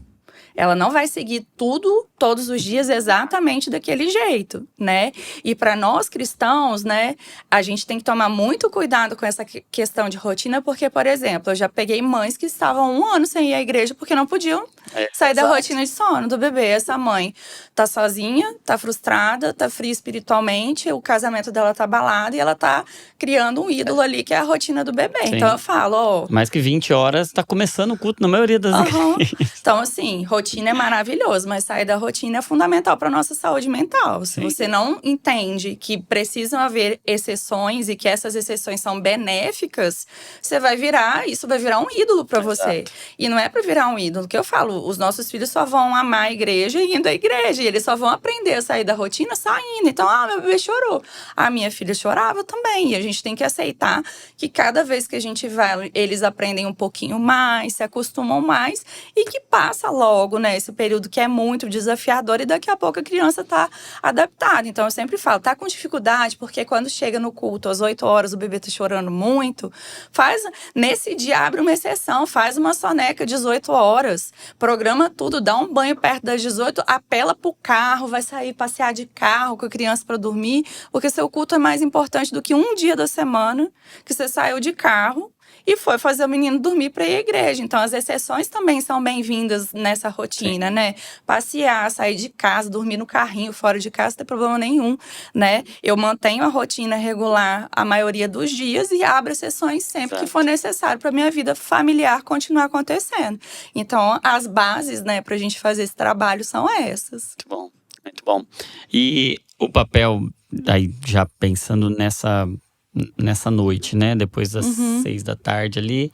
Ela não vai seguir tudo, todos os dias, exatamente daquele jeito, né? E para nós cristãos, né, a gente tem que tomar muito cuidado com essa questão de rotina, porque, por exemplo, eu já peguei mães que estavam 1 ano sem ir à igreja porque não podiam sair da rotina de sono do bebê. Essa mãe tá sozinha, tá frustrada, tá fria espiritualmente, o casamento dela tá abalado e ela tá criando um ídolo ali, que é a rotina do bebê. Sim. Então eu falo, ó… Mais que 20 horas, tá começando o culto na maioria das igrejas. Então, assim, rotina é maravilhoso, mas sair da rotina é fundamental para nossa saúde mental. Se você não entende que precisam haver exceções e que essas exceções são benéficas, isso vai virar um ídolo para você. E não é para virar um ídolo, que eu falo, os nossos filhos só vão amar a igreja indo à igreja, e eles só vão aprender a sair da rotina saindo. Então, meu bebê chorou. A minha filha chorava também, e a gente tem que aceitar que cada vez que a gente vai, eles aprendem um pouquinho mais, se acostumam mais, e que passa logo, né, esse período que é muito desafiador e daqui a pouco a criança tá adaptada. Então eu sempre falo, tá com dificuldade, porque quando chega no culto às 8 horas, o bebê tá chorando muito, nesse dia abre uma exceção, faz uma soneca 18 horas, programa tudo, dá um banho perto das 18, apela pro carro, vai sair passear de carro com a criança para dormir, porque seu culto é mais importante do que um dia da semana que você saiu de carro e foi fazer o menino dormir para ir à igreja. Então, as exceções também são bem-vindas nessa rotina, né? Passear, sair de casa, dormir no carrinho, fora de casa, não tem problema nenhum, né? Eu mantenho a rotina regular a maioria dos dias e abro exceções sempre que for necessário para minha vida familiar continuar acontecendo. Então, as bases, né, para a gente fazer esse trabalho são essas. Muito bom, muito bom. E o papel, aí já pensando nessa noite, né? Depois das 6 da tarde ali.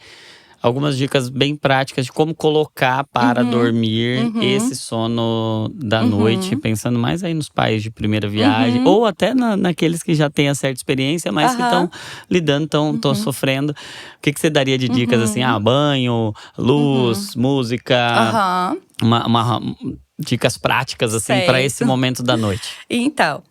Algumas dicas bem práticas de como colocar para dormir esse sono da noite. Pensando mais aí nos pais de primeira viagem. Ou até naqueles que já têm a certa experiência, mas que estão lidando, estão sofrendo. O que você daria de dicas assim? Banho, luz, música… Dicas práticas, assim, para esse momento da noite. Então,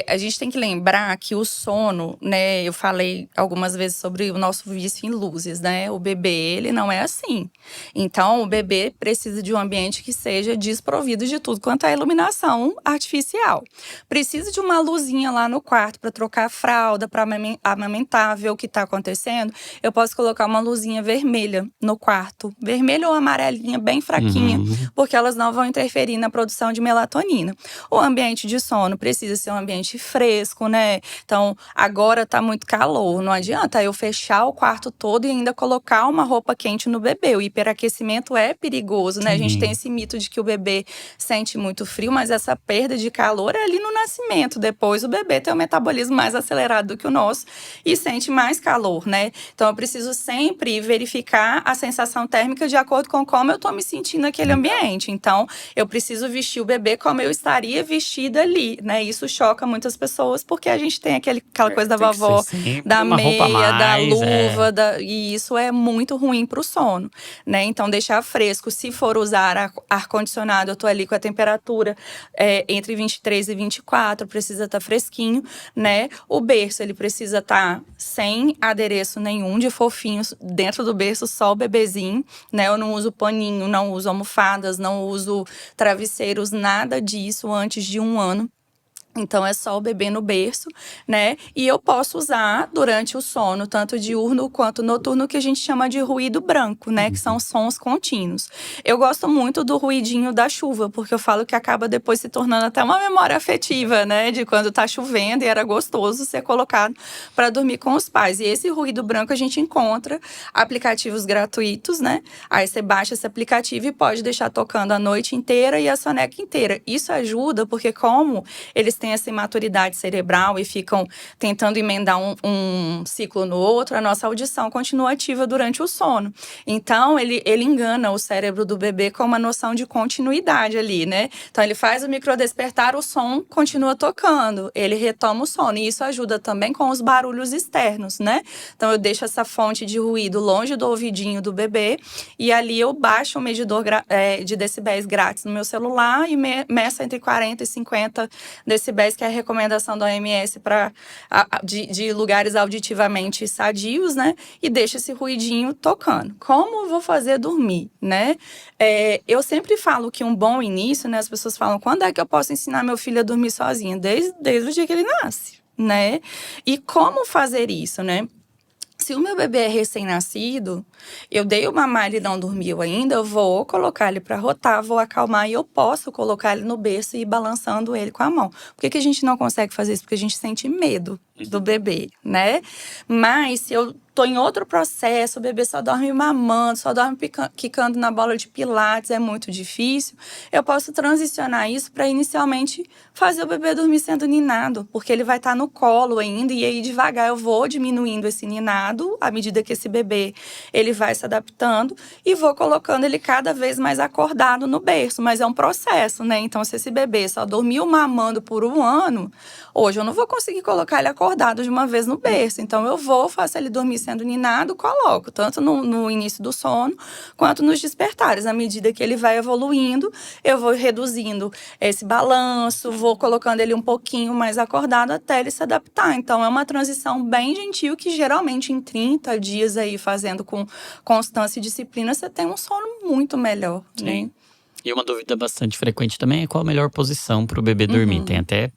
a gente tem que lembrar que o sono, né? Eu falei algumas vezes sobre o nosso vício em luzes, né? O bebê, ele não é assim. Então, o bebê precisa de um ambiente que seja desprovido de tudo quanto é iluminação artificial. Precisa de uma luzinha lá no quarto para trocar a fralda, para amamentar, ver o que está acontecendo. Eu posso colocar uma luzinha vermelha no quarto. Vermelha ou amarelinha, bem fraquinha, porque elas não vão interferir na produção de melatonina. O ambiente de sono precisa ser um ambiente fresco, né? Então, agora tá muito calor, não adianta eu fechar o quarto todo e ainda colocar uma roupa quente no bebê. O hiperaquecimento é perigoso, né? A gente tem esse mito de que o bebê sente muito frio, mas essa perda de calor é ali no nascimento. Depois o bebê tem um metabolismo mais acelerado do que o nosso e sente mais calor, né? Então, eu preciso sempre verificar a sensação térmica de acordo com como eu tô me sentindo naquele ambiente. Então, eu preciso vestir o bebê como eu estaria vestida ali, né? Isso choca muitas pessoas, porque a gente tem aquela coisa da vovó, da meia, da luva, e isso é muito ruim pro sono, né? Então, deixar fresco. Se for usar ar-condicionado, eu tô ali com a temperatura entre 23 e 24, precisa estar fresquinho, né? O berço, ele precisa estar sem adereço nenhum, de fofinhos, dentro do berço, só o bebezinho, né? Eu não uso paninho, não uso almofadas, não uso travesseiros, nada disso antes de 1 ano. Então, é só o bebê no berço, né? E eu posso usar durante o sono, tanto diurno quanto noturno, que a gente chama de ruído branco, né? Que são sons contínuos. Eu gosto muito do ruidinho da chuva, porque eu falo que acaba depois se tornando até uma memória afetiva, né? De quando tá chovendo e era gostoso ser colocado para dormir com os pais. E esse ruído branco a gente encontra aplicativos gratuitos, né? Aí você baixa esse aplicativo e pode deixar tocando a noite inteira e a soneca inteira. Isso ajuda porque como eles têm essa imaturidade cerebral e ficam tentando emendar um ciclo no outro, a nossa audição continua ativa durante o sono. Então, ele engana o cérebro do bebê com uma noção de continuidade ali, né? Então, ele faz o microdespertar, o som continua tocando, ele retoma o sono. E isso ajuda também com os barulhos externos, né? Então, eu deixo essa fonte de ruído longe do ouvidinho do bebê e ali eu baixo um medidor de decibéis grátis no meu celular e meço entre 40 e 50 decibéis, que é a recomendação da OMS de lugares auditivamente sadios, né? E deixo esse ruidinho tocando. Como eu vou fazer dormir, né? Eu sempre falo que um bom início, né? As pessoas falam, quando é que eu posso ensinar meu filho a dormir sozinho? Desde o dia que ele nasce, né? E como fazer isso, né? Se o meu bebê é recém-nascido, eu dei o mamar, ele não dormiu ainda, eu vou colocar ele para rotar, vou acalmar e eu posso colocar ele no berço e ir balançando ele com a mão. Por que a gente não consegue fazer isso? Porque a gente sente medo do bebê, né? Mas se eu tô em outro processo, o bebê só dorme mamando, só dorme quicando na bola de pilates, é muito difícil, eu posso transicionar isso para inicialmente fazer o bebê dormir sendo ninado, porque ele vai estar no colo ainda e aí devagar eu vou diminuindo esse ninado à medida que esse bebê ele vai se adaptando e vou colocando ele cada vez mais acordado no berço, mas é um processo, né? Então, se esse bebê só dormiu mamando por 1 ano, hoje eu não vou conseguir colocar ele acordado de uma vez no berço. Então, faço ele dormir sendo ninado, coloco, tanto no início do sono, quanto nos despertares. À medida que ele vai evoluindo, eu vou reduzindo esse balanço, vou colocando ele um pouquinho mais acordado até ele se adaptar. Então, é uma transição bem gentil, que geralmente em 30 dias aí, fazendo com constância e disciplina, você tem um sono muito melhor, né? E uma dúvida bastante frequente também é qual a melhor posição para o bebê dormir. Tem até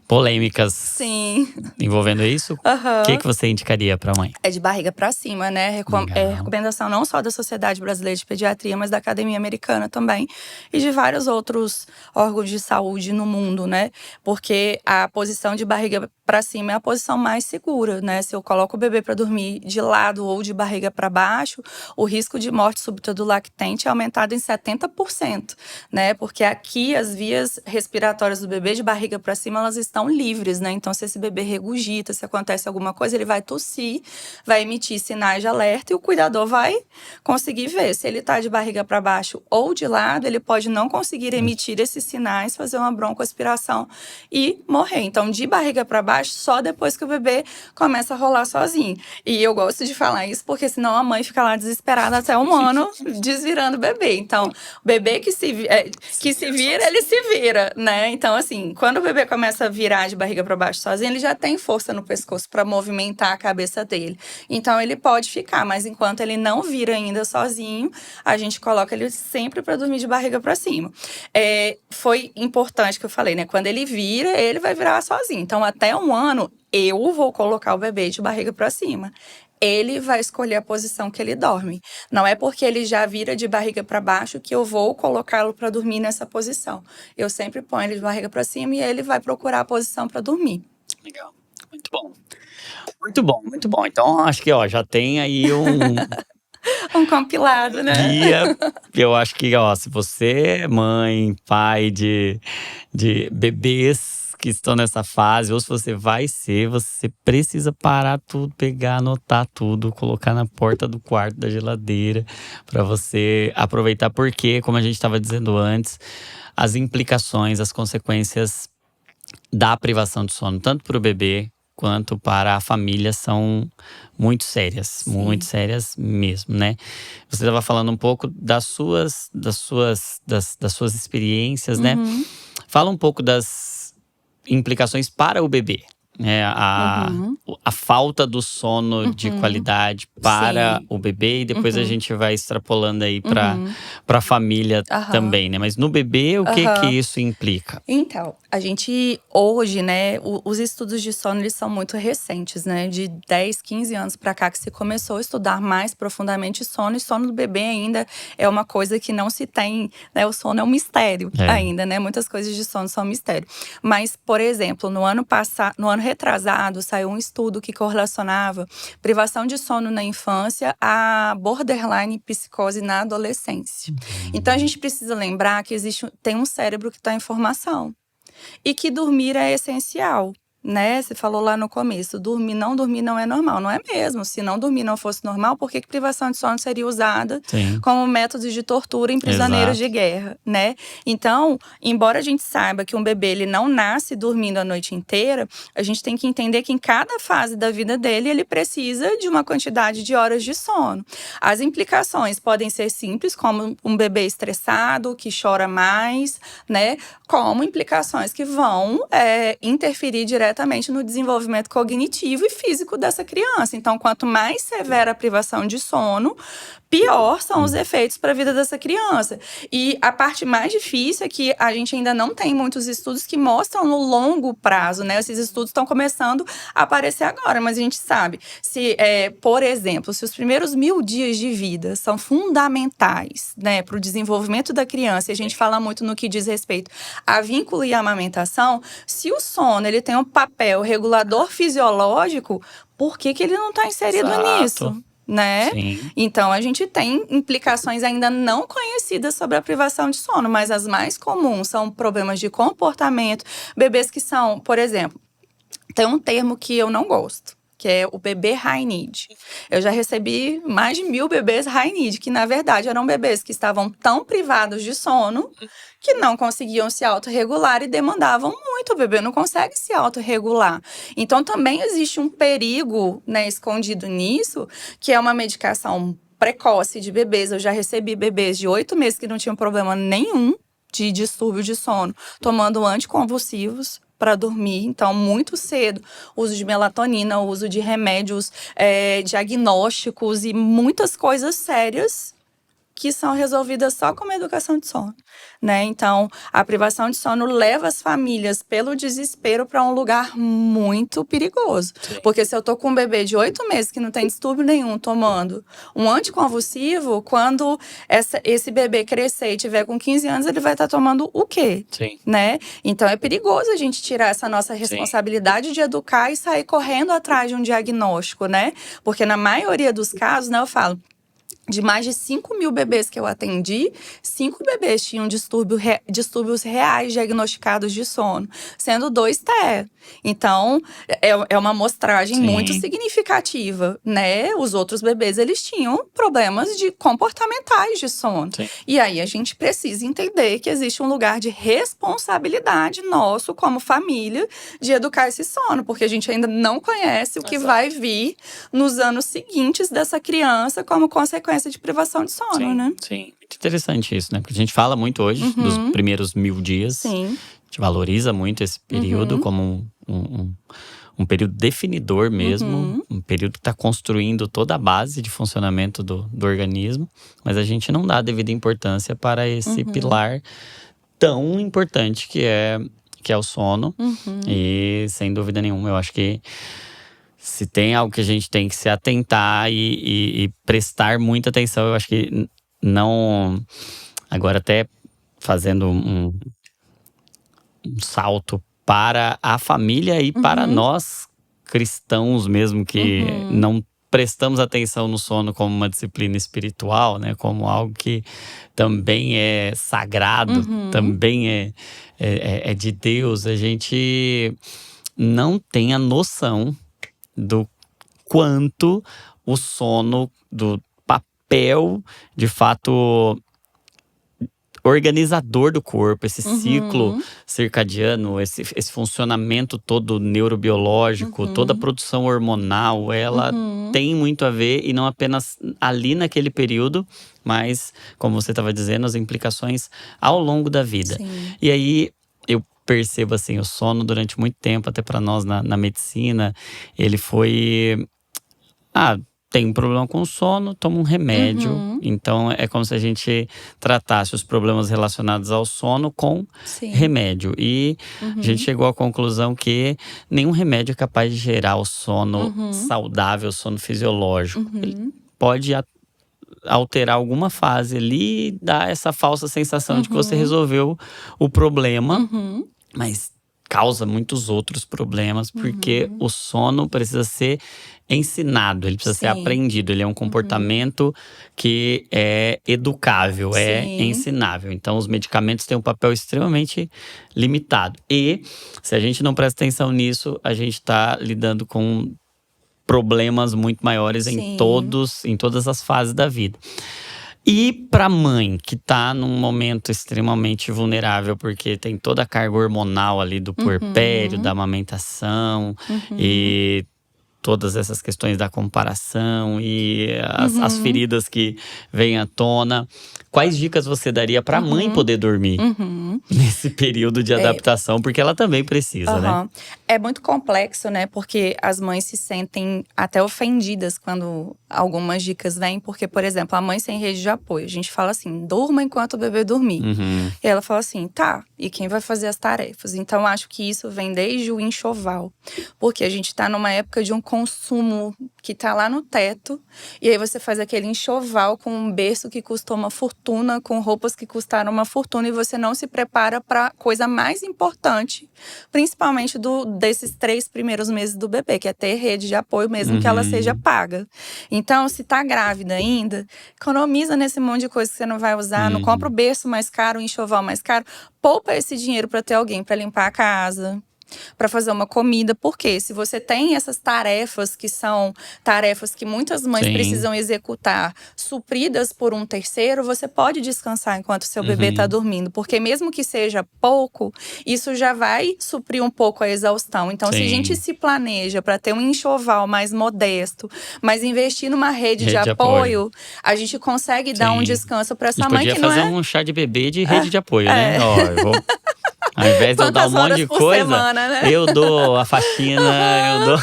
polêmicas Sim. envolvendo isso. O que você indicaria para a mãe? É de barriga para cima, né? É recomendação não só da Sociedade Brasileira de Pediatria, mas da Academia Americana também. E de vários outros órgãos de saúde no mundo, né? Porque a posição de barriga para cima é a posição mais segura, né? Se eu coloco o bebê para dormir de lado ou de barriga para baixo, o risco de morte súbita do lactente é aumentado em 70%, né? Porque aqui as vias respiratórias do bebê de barriga para cima, elas estão livres, né? Então, se esse bebê regurgita, se acontece alguma coisa, ele vai tossir, vai emitir sinais de alerta e o cuidador vai conseguir ver. Se ele tá de barriga para baixo ou de lado, ele pode não conseguir emitir esses sinais, fazer uma broncoaspiração e morrer. Então, de barriga para baixo, só depois que o bebê começa a rolar sozinho. E eu gosto de falar isso porque senão a mãe fica lá desesperada até 1 ano desvirando o bebê. Então, o bebê que se vira, ele se vira, né? Então, assim, quando o bebê começa a virar de barriga para baixo sozinho, ele já tem força no pescoço para movimentar a cabeça dele. Então, ele pode ficar, mas enquanto ele não vira ainda sozinho, a gente coloca ele sempre para dormir de barriga para cima. Foi importante que eu falei, né? Quando ele vira, ele vai virar sozinho. Então, até 1 ano, eu vou colocar o bebê de barriga para cima. Ele vai escolher a posição que ele dorme. Não é porque ele já vira de barriga para baixo que eu vou colocá-lo para dormir nessa posição. Eu sempre ponho ele de barriga para cima e ele vai procurar a posição para dormir. Legal. Muito bom. Muito bom, muito bom. Então, acho que já tem aí um compilado, né? Guia. Eu acho que, se você é mãe, pai de bebês que estão nessa fase, ou se você vai ser, você precisa parar tudo, pegar, anotar tudo, colocar na porta do quarto, da geladeira, para você aproveitar, porque, como a gente estava dizendo antes, as implicações, as consequências da privação de sono, tanto para o bebê quanto para a família, são muito sérias. Sim. Muito sérias mesmo, né? Você estava falando um pouco das suas experiências, né? Fala um pouco das implicações para o bebê. A falta do sono de qualidade para o bebê, e depois a gente vai extrapolando aí para a família também, né? Mas no bebê, o que isso implica? Então, a gente hoje, né, os estudos de sono, eles são muito recentes, né? De 10, 15 anos para cá que se começou a estudar mais profundamente sono, e sono do bebê ainda é uma coisa que não se tem, né? O sono é um mistério ainda, né? Muitas coisas de sono são um mistério. Mas, por exemplo, no ano retrasado, saiu um estudo que correlacionava privação de sono na infância a borderline psicose na adolescência. Então, a gente precisa lembrar que tem um cérebro que está em formação. e que dormir é essencial. Né? Você falou lá no começo, não dormir não é normal. Não é mesmo. Se não dormir não fosse normal, por que privação de sono seria usada Sim. como método de tortura em prisioneiros Exato. de guerra, né? Então, embora a gente saiba que um bebê ele não nasce dormindo a noite inteira, a gente tem que entender que em cada fase da vida dele, ele precisa de uma quantidade de horas de sono. As implicações podem ser simples, como um bebê estressado, que chora mais, né? Como implicações que vão interferir diretamente no desenvolvimento cognitivo e físico dessa criança. Então, quanto mais severa a privação de sono, pior são os efeitos para a vida dessa criança. E a parte mais difícil é que a gente ainda não tem muitos estudos que mostram no longo prazo, né? Esses estudos estão começando a aparecer agora, mas a gente sabe, por exemplo, se os primeiros 1000 dias de vida são fundamentais, né, para o desenvolvimento da criança, e a gente fala muito no que diz respeito a vínculo e a amamentação, se o sono ele tem um papel regulador fisiológico, por que ele não está inserido Exato. nisso? Né? Sim. Então, a gente tem implicações ainda não conhecidas sobre a privação de sono, mas as mais comuns são problemas de comportamento, bebês que são, por exemplo, tem um termo que eu não gosto, que é o bebê high need. Eu já recebi mais de 1000 bebês high need, que na verdade eram bebês que estavam tão privados de sono que não conseguiam se autorregular e demandavam muito. O bebê não consegue se autorregular. Então também existe um perigo, né, escondido nisso, que é uma medicação precoce de bebês. Eu já recebi bebês de 8 meses que não tinham problema nenhum de distúrbio de sono, tomando anticonvulsivos para dormir, então muito cedo, uso de melatonina, uso de remédios diagnósticos e muitas coisas sérias que são resolvidas só com uma educação de sono, né? Então, a privação de sono leva as famílias pelo desespero para um lugar muito perigoso. Sim. Porque se eu tô com um bebê de 8 meses que não tem distúrbio nenhum tomando um anticonvulsivo, quando esse bebê crescer e tiver com 15 anos, ele vai estar tomando o quê? Sim. Né? Então, é perigoso a gente tirar essa nossa responsabilidade de educar e sair correndo atrás de um diagnóstico, né? Porque na maioria dos casos, né, eu falo, de mais de 5.000 bebês que eu atendi, 5 bebês tinham distúrbios reais diagnosticados de sono, sendo 2 TEA. Então, é uma amostragem muito significativa, né? Os outros bebês, eles tinham problemas comportamentais de sono. Sim. E aí, a gente precisa entender que existe um lugar de responsabilidade nosso, como família, de educar esse sono, porque a gente ainda não conhece o que vai vir nos anos seguintes dessa criança como consequência de privação de sono, né? Sim, muito interessante isso, né? Porque a gente fala muito hoje dos primeiros 1000 dias. Sim. A gente valoriza muito esse período como um período definidor mesmo. Um período que está construindo toda a base de funcionamento do organismo. Mas a gente não dá a devida importância para esse pilar tão importante que é o sono. E, sem dúvida nenhuma, eu acho que se tem algo que a gente tem que se atentar e prestar muita atenção, eu acho que não… Agora, até fazendo um salto para a família e para nós cristãos mesmo, que não prestamos atenção no sono como uma disciplina espiritual, né? Como algo que também é sagrado, também é de Deus. A gente não tem a noção do quanto o sono, do papel, de fato, organizador do corpo, esse ciclo circadiano, esse funcionamento todo neurobiológico, toda a produção hormonal, ela tem muito a ver, e não apenas ali naquele período, mas, como você estava dizendo, as implicações ao longo da vida. Sim. E aí, eu percebo assim, o sono durante muito tempo, até para nós na medicina, ele foi… tem um problema com o sono, toma um remédio. Então, é como se a gente tratasse os problemas relacionados ao sono com remédio. E a gente chegou à conclusão que nenhum remédio é capaz de gerar o sono saudável, o sono fisiológico. Ele pode alterar alguma fase ali e dar essa falsa sensação de que você resolveu o problema. Mas… causa muitos outros problemas, porque o sono precisa ser ensinado, ele precisa ser Sim. aprendido. Ele é um comportamento que é educável, é Sim. ensinável. Então, os medicamentos têm um papel extremamente limitado. E, se a gente não presta atenção nisso, a gente está lidando com problemas muito maiores em Sim. todas as fases da vida. E para mãe que tá num momento extremamente vulnerável, porque tem toda a carga hormonal ali do puerpério, da amamentação e todas essas questões da comparação e as feridas que vêm à tona. Quais dicas você daria para a mãe poder dormir nesse período de adaptação? Porque ela também precisa, né? É muito complexo, né? Porque as mães se sentem até ofendidas quando algumas dicas vêm. Porque, por exemplo, a mãe sem rede de apoio. A gente fala assim, durma enquanto o bebê dormir. E ela fala assim, tá, e quem vai fazer as tarefas? Então, acho que isso vem desde o enxoval. Porque a gente tá numa época de um consumo que tá lá no teto. E aí você faz aquele enxoval com um berço que custou uma fortuna, com roupas que custaram uma fortuna. E você não se prepara pra coisa mais importante, principalmente desses 3 primeiros meses do bebê, que é ter rede de apoio, mesmo que ela seja paga. Então, se tá grávida ainda, economiza nesse monte de coisa que você não vai usar. Não compra o berço mais caro, o enxoval mais caro. Poupa esse dinheiro pra ter alguém pra limpar a casa, para fazer uma comida. Porque se você tem essas tarefas que são tarefas que muitas mães precisam executar, supridas por um terceiro, você pode descansar enquanto seu bebê está dormindo. Porque mesmo que seja pouco, isso já vai suprir um pouco a exaustão. Então, se a gente se planeja para ter um enxoval mais modesto, mas investir numa rede de apoio, a gente consegue dar um descanso para essa mãe que não podia fazer um chá de bebê de rede de apoio, né? Ó, eu vou… Ao invés de eu dar um monte de coisa, semana, né? eu dou a faxina, eu dou…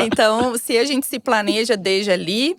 Então, se a gente se planeja desde ali,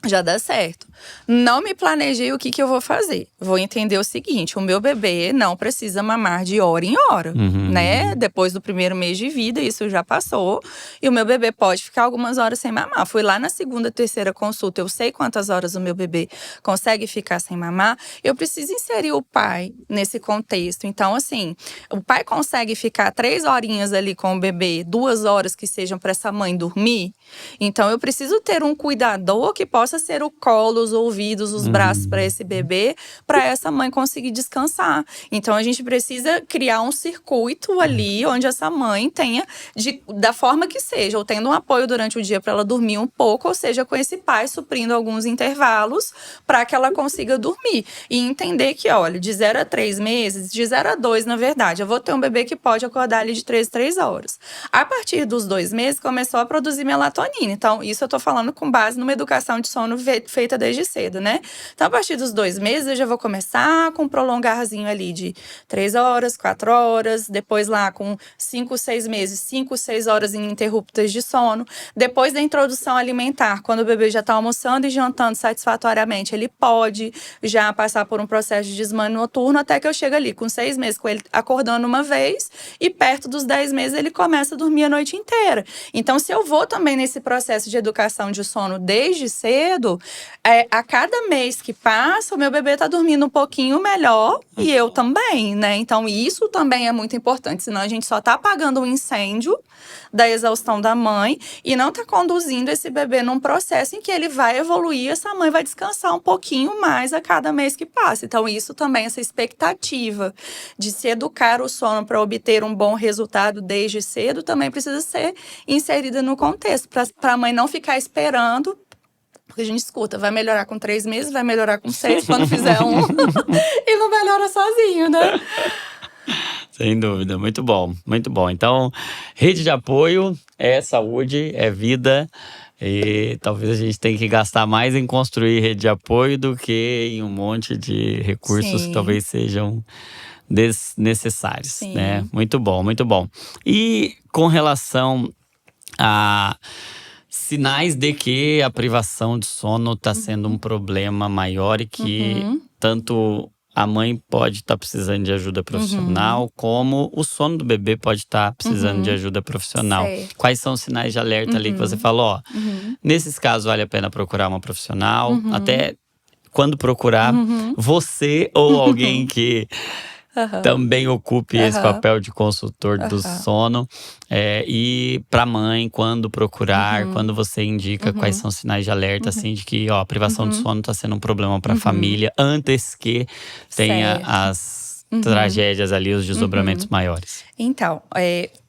já dá certo. Não me planejei o que eu vou fazer. Vou entender o seguinte, o meu bebê não precisa mamar de hora em hora, né? Depois do primeiro mês de vida, isso já passou. E o meu bebê pode ficar algumas horas sem mamar. Fui lá na segunda, terceira consulta, eu sei quantas horas o meu bebê consegue ficar sem mamar. Eu preciso inserir o pai nesse contexto. Então, assim, o pai consegue ficar 3 horinhas ali com o bebê, 2 horas que sejam para essa mãe dormir. Então, eu preciso ter um cuidador que possa ser o colo, os ouvidos, os braços para esse bebê, para essa mãe conseguir descansar. Então, a gente precisa criar um circuito ali, onde essa mãe tenha, da forma que seja, ou tendo um apoio durante o dia para ela dormir um pouco, ou seja, com esse pai suprindo alguns intervalos para que ela consiga dormir. E entender que, olha, de 0 a 3 meses, de 0 a 2, na verdade, eu vou ter um bebê que pode acordar ali de 3 horas. A partir dos 2 meses, começou a produzir melatonina. Então, isso eu tô falando com base numa educação de sono feita desde cedo, né? Então, a partir dos 2 meses, eu já vou começar com um prolongarzinho ali de 3 horas, 4 horas. Depois lá com 5, 6 meses, 5, 6 horas ininterruptas de sono. Depois da introdução alimentar, quando o bebê já tá almoçando e jantando satisfatoriamente, ele pode já passar por um processo de desmame noturno, até que eu chego ali com 6 meses com ele acordando uma vez, e perto dos 10 meses ele começa a dormir a noite inteira. Então, se eu vou também nesse processo de educação de sono desde cedo, a cada mês que passa, o meu bebê tá dormindo um pouquinho melhor e eu também, né? Então, isso também é muito importante, senão a gente só tá apagando um incêndio da exaustão da mãe e não tá conduzindo esse bebê num processo em que ele vai evoluir, essa mãe vai descansar um pouquinho mais a cada mês que passa. Então, isso também, essa expectativa de se educar o sono para obter um bom resultado desde cedo, também precisa ser inserida no contexto, para a mãe não ficar esperando. Porque a gente escuta, vai melhorar com 3 meses, vai melhorar com 6, quando fizer 1, e não melhora sozinho, né? Sem dúvida, muito bom, muito bom. Então, rede de apoio é saúde, é vida. E talvez a gente tenha que gastar mais em construir rede de apoio do que em um monte de recursos que talvez sejam desnecessários, né? Muito bom, muito bom. E com relação a sinais de que a privação de sono está sendo um problema maior e que tanto a mãe pode estar precisando de ajuda profissional, como o sono do bebê pode estar precisando de ajuda profissional. Certo. Quais são os sinais de alerta ali que você falou? Ó, nesses casos vale a pena procurar uma profissional, até quando procurar você ou alguém que Aham. também ocupe esse Aham. papel de consultor do Aham. sono. E para mãe, quando procurar, Uhum. quando você indica quais Uhum. são os sinais de alerta, Uhum. assim, de que ó, a privação de Uhum. sono está sendo um problema para a Uhum. família, antes que tenha Certo. as Uhum. tragédias ali, os desdobramentos Uhum. Maiores. Então,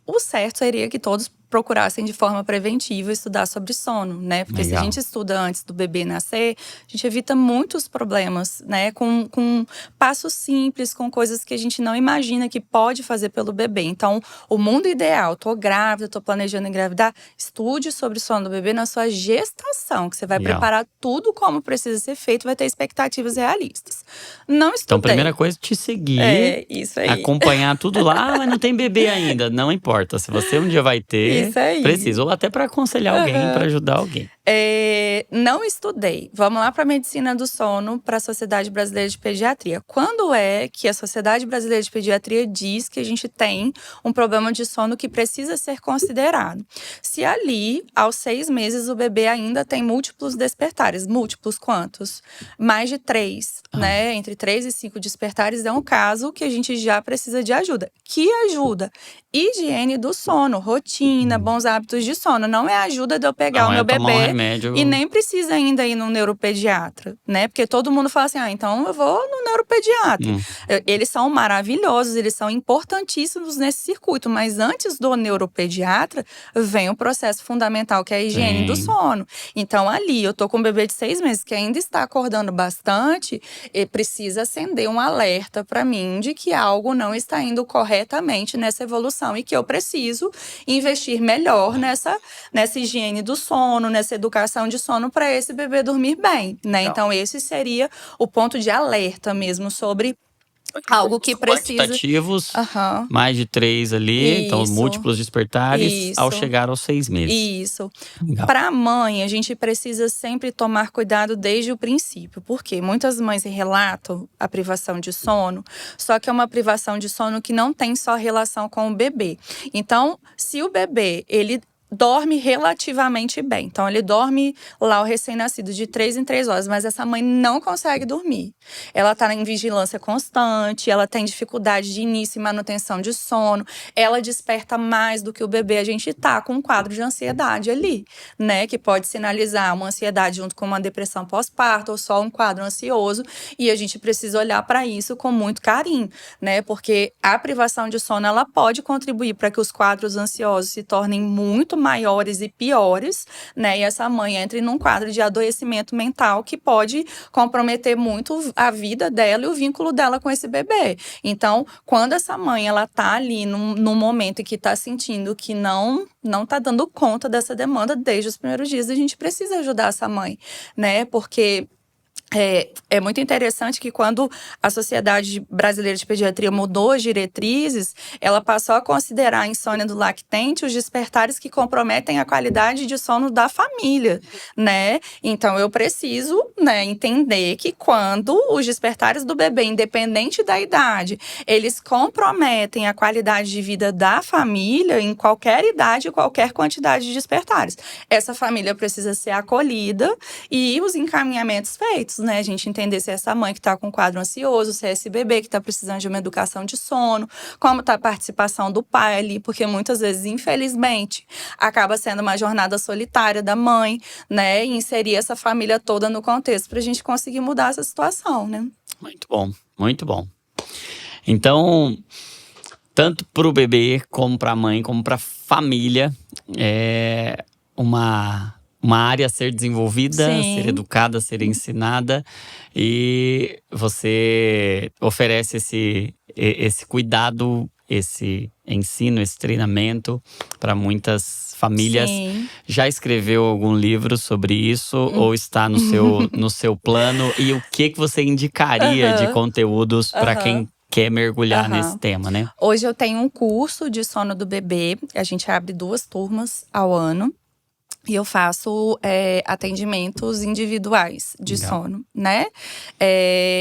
o certo seria que todos procurassem de forma preventiva estudar sobre sono, né? Porque se a Legal. gente estuda antes do bebê nascer, a gente evita muitos problemas, né? Com passos simples, com coisas que a gente não imagina que pode fazer pelo bebê. Então, o mundo ideal, tô grávida, tô planejando engravidar, estude sobre o sono do bebê na sua gestação, que você vai Legal. preparar tudo como precisa ser feito, vai ter expectativas realistas. Não Então, primeira estudei. coisa, te seguir, É, isso aí. acompanhar tudo lá. Mas não tem bebê ainda. Não importa. Se você um dia vai ter, Isso aí. precisa. Ou até para aconselhar alguém, para Aham. ajudar alguém. Não estudei. Vamos lá para a medicina do sono, para a Sociedade Brasileira de Pediatria. Quando é que a Sociedade Brasileira de Pediatria diz que a gente tem um problema de sono que precisa ser considerado? Se ali, aos 6 meses, o bebê ainda tem múltiplos despertares. Múltiplos quantos? Mais de 3, Ah, né? Entre 3 e 5 despertares é um caso que a gente já precisa de ajuda. Que ajuda? Higiene do sono, rotina, hum. bons hábitos de sono. Não é ajuda de eu pegar o Não é meu tomar um bebê e remédio. nem precisa ainda ir no neuropediatra, né? Porque todo mundo fala assim: então eu vou no neuropediatra. Hum, Eles são maravilhosos, eles são importantíssimos nesse circuito, mas antes do neuropediatra vem o processo fundamental, que é a higiene do tem. sono. Então, ali, eu tô com um bebê de 6 meses que ainda está acordando bastante, e precisa acender um alerta para mim de que algo não está indo corretamente nessa evolução e que eu preciso investir melhor nessa higiene do sono, nessa educação de sono para esse bebê dormir bem, né? Legal. Então esse seria o ponto de alerta mesmo sobre algo que precisa. Quantitativos, Aham. mais de 3 ali, então Isso, múltiplos despertares ao isso, chegar aos 6 meses. isso. Legal. Para a mãe, a gente precisa sempre tomar cuidado desde o princípio, porque muitas mães relatam a privação de sono, só que é uma privação de sono que não tem só relação com o bebê. Então, se o bebê, ele dorme relativamente bem. Então, ele dorme lá, o recém-nascido, de 3 em 3 horas, mas essa mãe não consegue dormir. Ela tá em vigilância constante, ela tem dificuldade de início e manutenção de sono, ela desperta mais do que o bebê. A gente tá com um quadro de ansiedade ali, né? Que pode sinalizar uma ansiedade junto com uma depressão pós-parto ou só um quadro ansioso. E a gente precisa olhar para isso com muito carinho, né? Porque a privação de sono, ela pode contribuir para que os quadros ansiosos se tornem muito maiores e piores, né? E essa mãe entre num quadro de adoecimento mental que pode comprometer muito a vida dela e o vínculo dela com esse bebê. Então, quando essa mãe, ela tá ali num momento em que tá sentindo que não tá dando conta dessa demanda desde os primeiros dias, a gente precisa ajudar essa mãe, né? Porque é muito interessante que quando a Sociedade Brasileira de Pediatria mudou as diretrizes, ela passou a considerar a insônia do lactente os despertares que comprometem a qualidade de sono da família, né? Então, eu preciso, né, entender que quando os despertares do bebê, independente da idade, eles comprometem a qualidade de vida da família em qualquer idade e qualquer quantidade de despertares. Essa família precisa ser acolhida e os encaminhamentos feitos, né? A gente entender se é essa mãe que está com quadro ansioso, se é esse bebê que está precisando de uma educação de sono, como está a participação do pai ali, porque muitas vezes, infelizmente, acaba sendo uma jornada solitária da mãe, né? E inserir essa família toda no contexto para a gente conseguir mudar essa situação, né? Muito bom, muito bom. Então, tanto para o bebê, como para a mãe, como para a família, é uma área a ser desenvolvida, a ser Sim. educada, a ser ensinada. E você oferece esse cuidado, esse ensino, esse treinamento para muitas famílias. Sim. Já escreveu algum livro sobre isso ou está no seu plano? E o que você indicaria de Aham. conteúdos para Aham. quem quer mergulhar nesse Aham. tema, né? Hoje eu tenho um curso de sono do bebê. A gente abre 2 turmas ao ano. E eu faço atendimentos individuais de Legal. sono, né?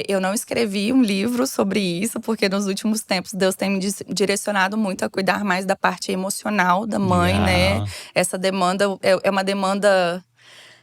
Eu não escrevi um livro sobre isso, porque nos últimos tempos Deus tem me direcionado muito a cuidar mais da parte emocional da mãe, né? Legal. Essa demanda é uma demanda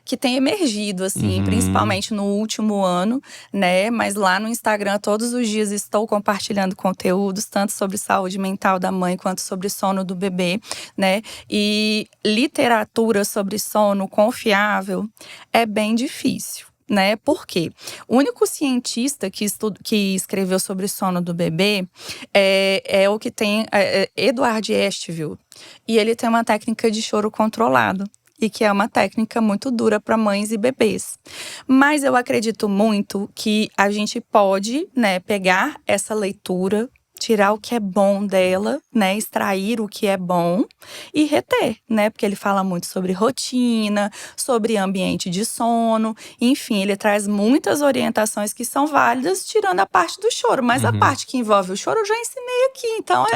que tem emergido, assim, Uhum. principalmente no último ano, né? Mas lá no Instagram, todos os dias estou compartilhando conteúdos, tanto sobre saúde mental da mãe quanto sobre sono do bebê, né? E literatura sobre sono confiável é bem difícil. Né? Por quê? O único cientista que escreveu sobre o sono do bebê é o que tem Edward Esteville. E ele tem uma técnica de choro controlado. E que é uma técnica muito dura para mães e bebês. Mas eu acredito muito que a gente pode, né, pegar essa leitura, tirar o que é bom dela, né, extrair o que é bom e reter, né, porque ele fala muito sobre rotina, sobre ambiente de sono, enfim, ele traz muitas orientações que são válidas, tirando a parte do choro, mas a parte que envolve o choro eu já ensinei aqui, então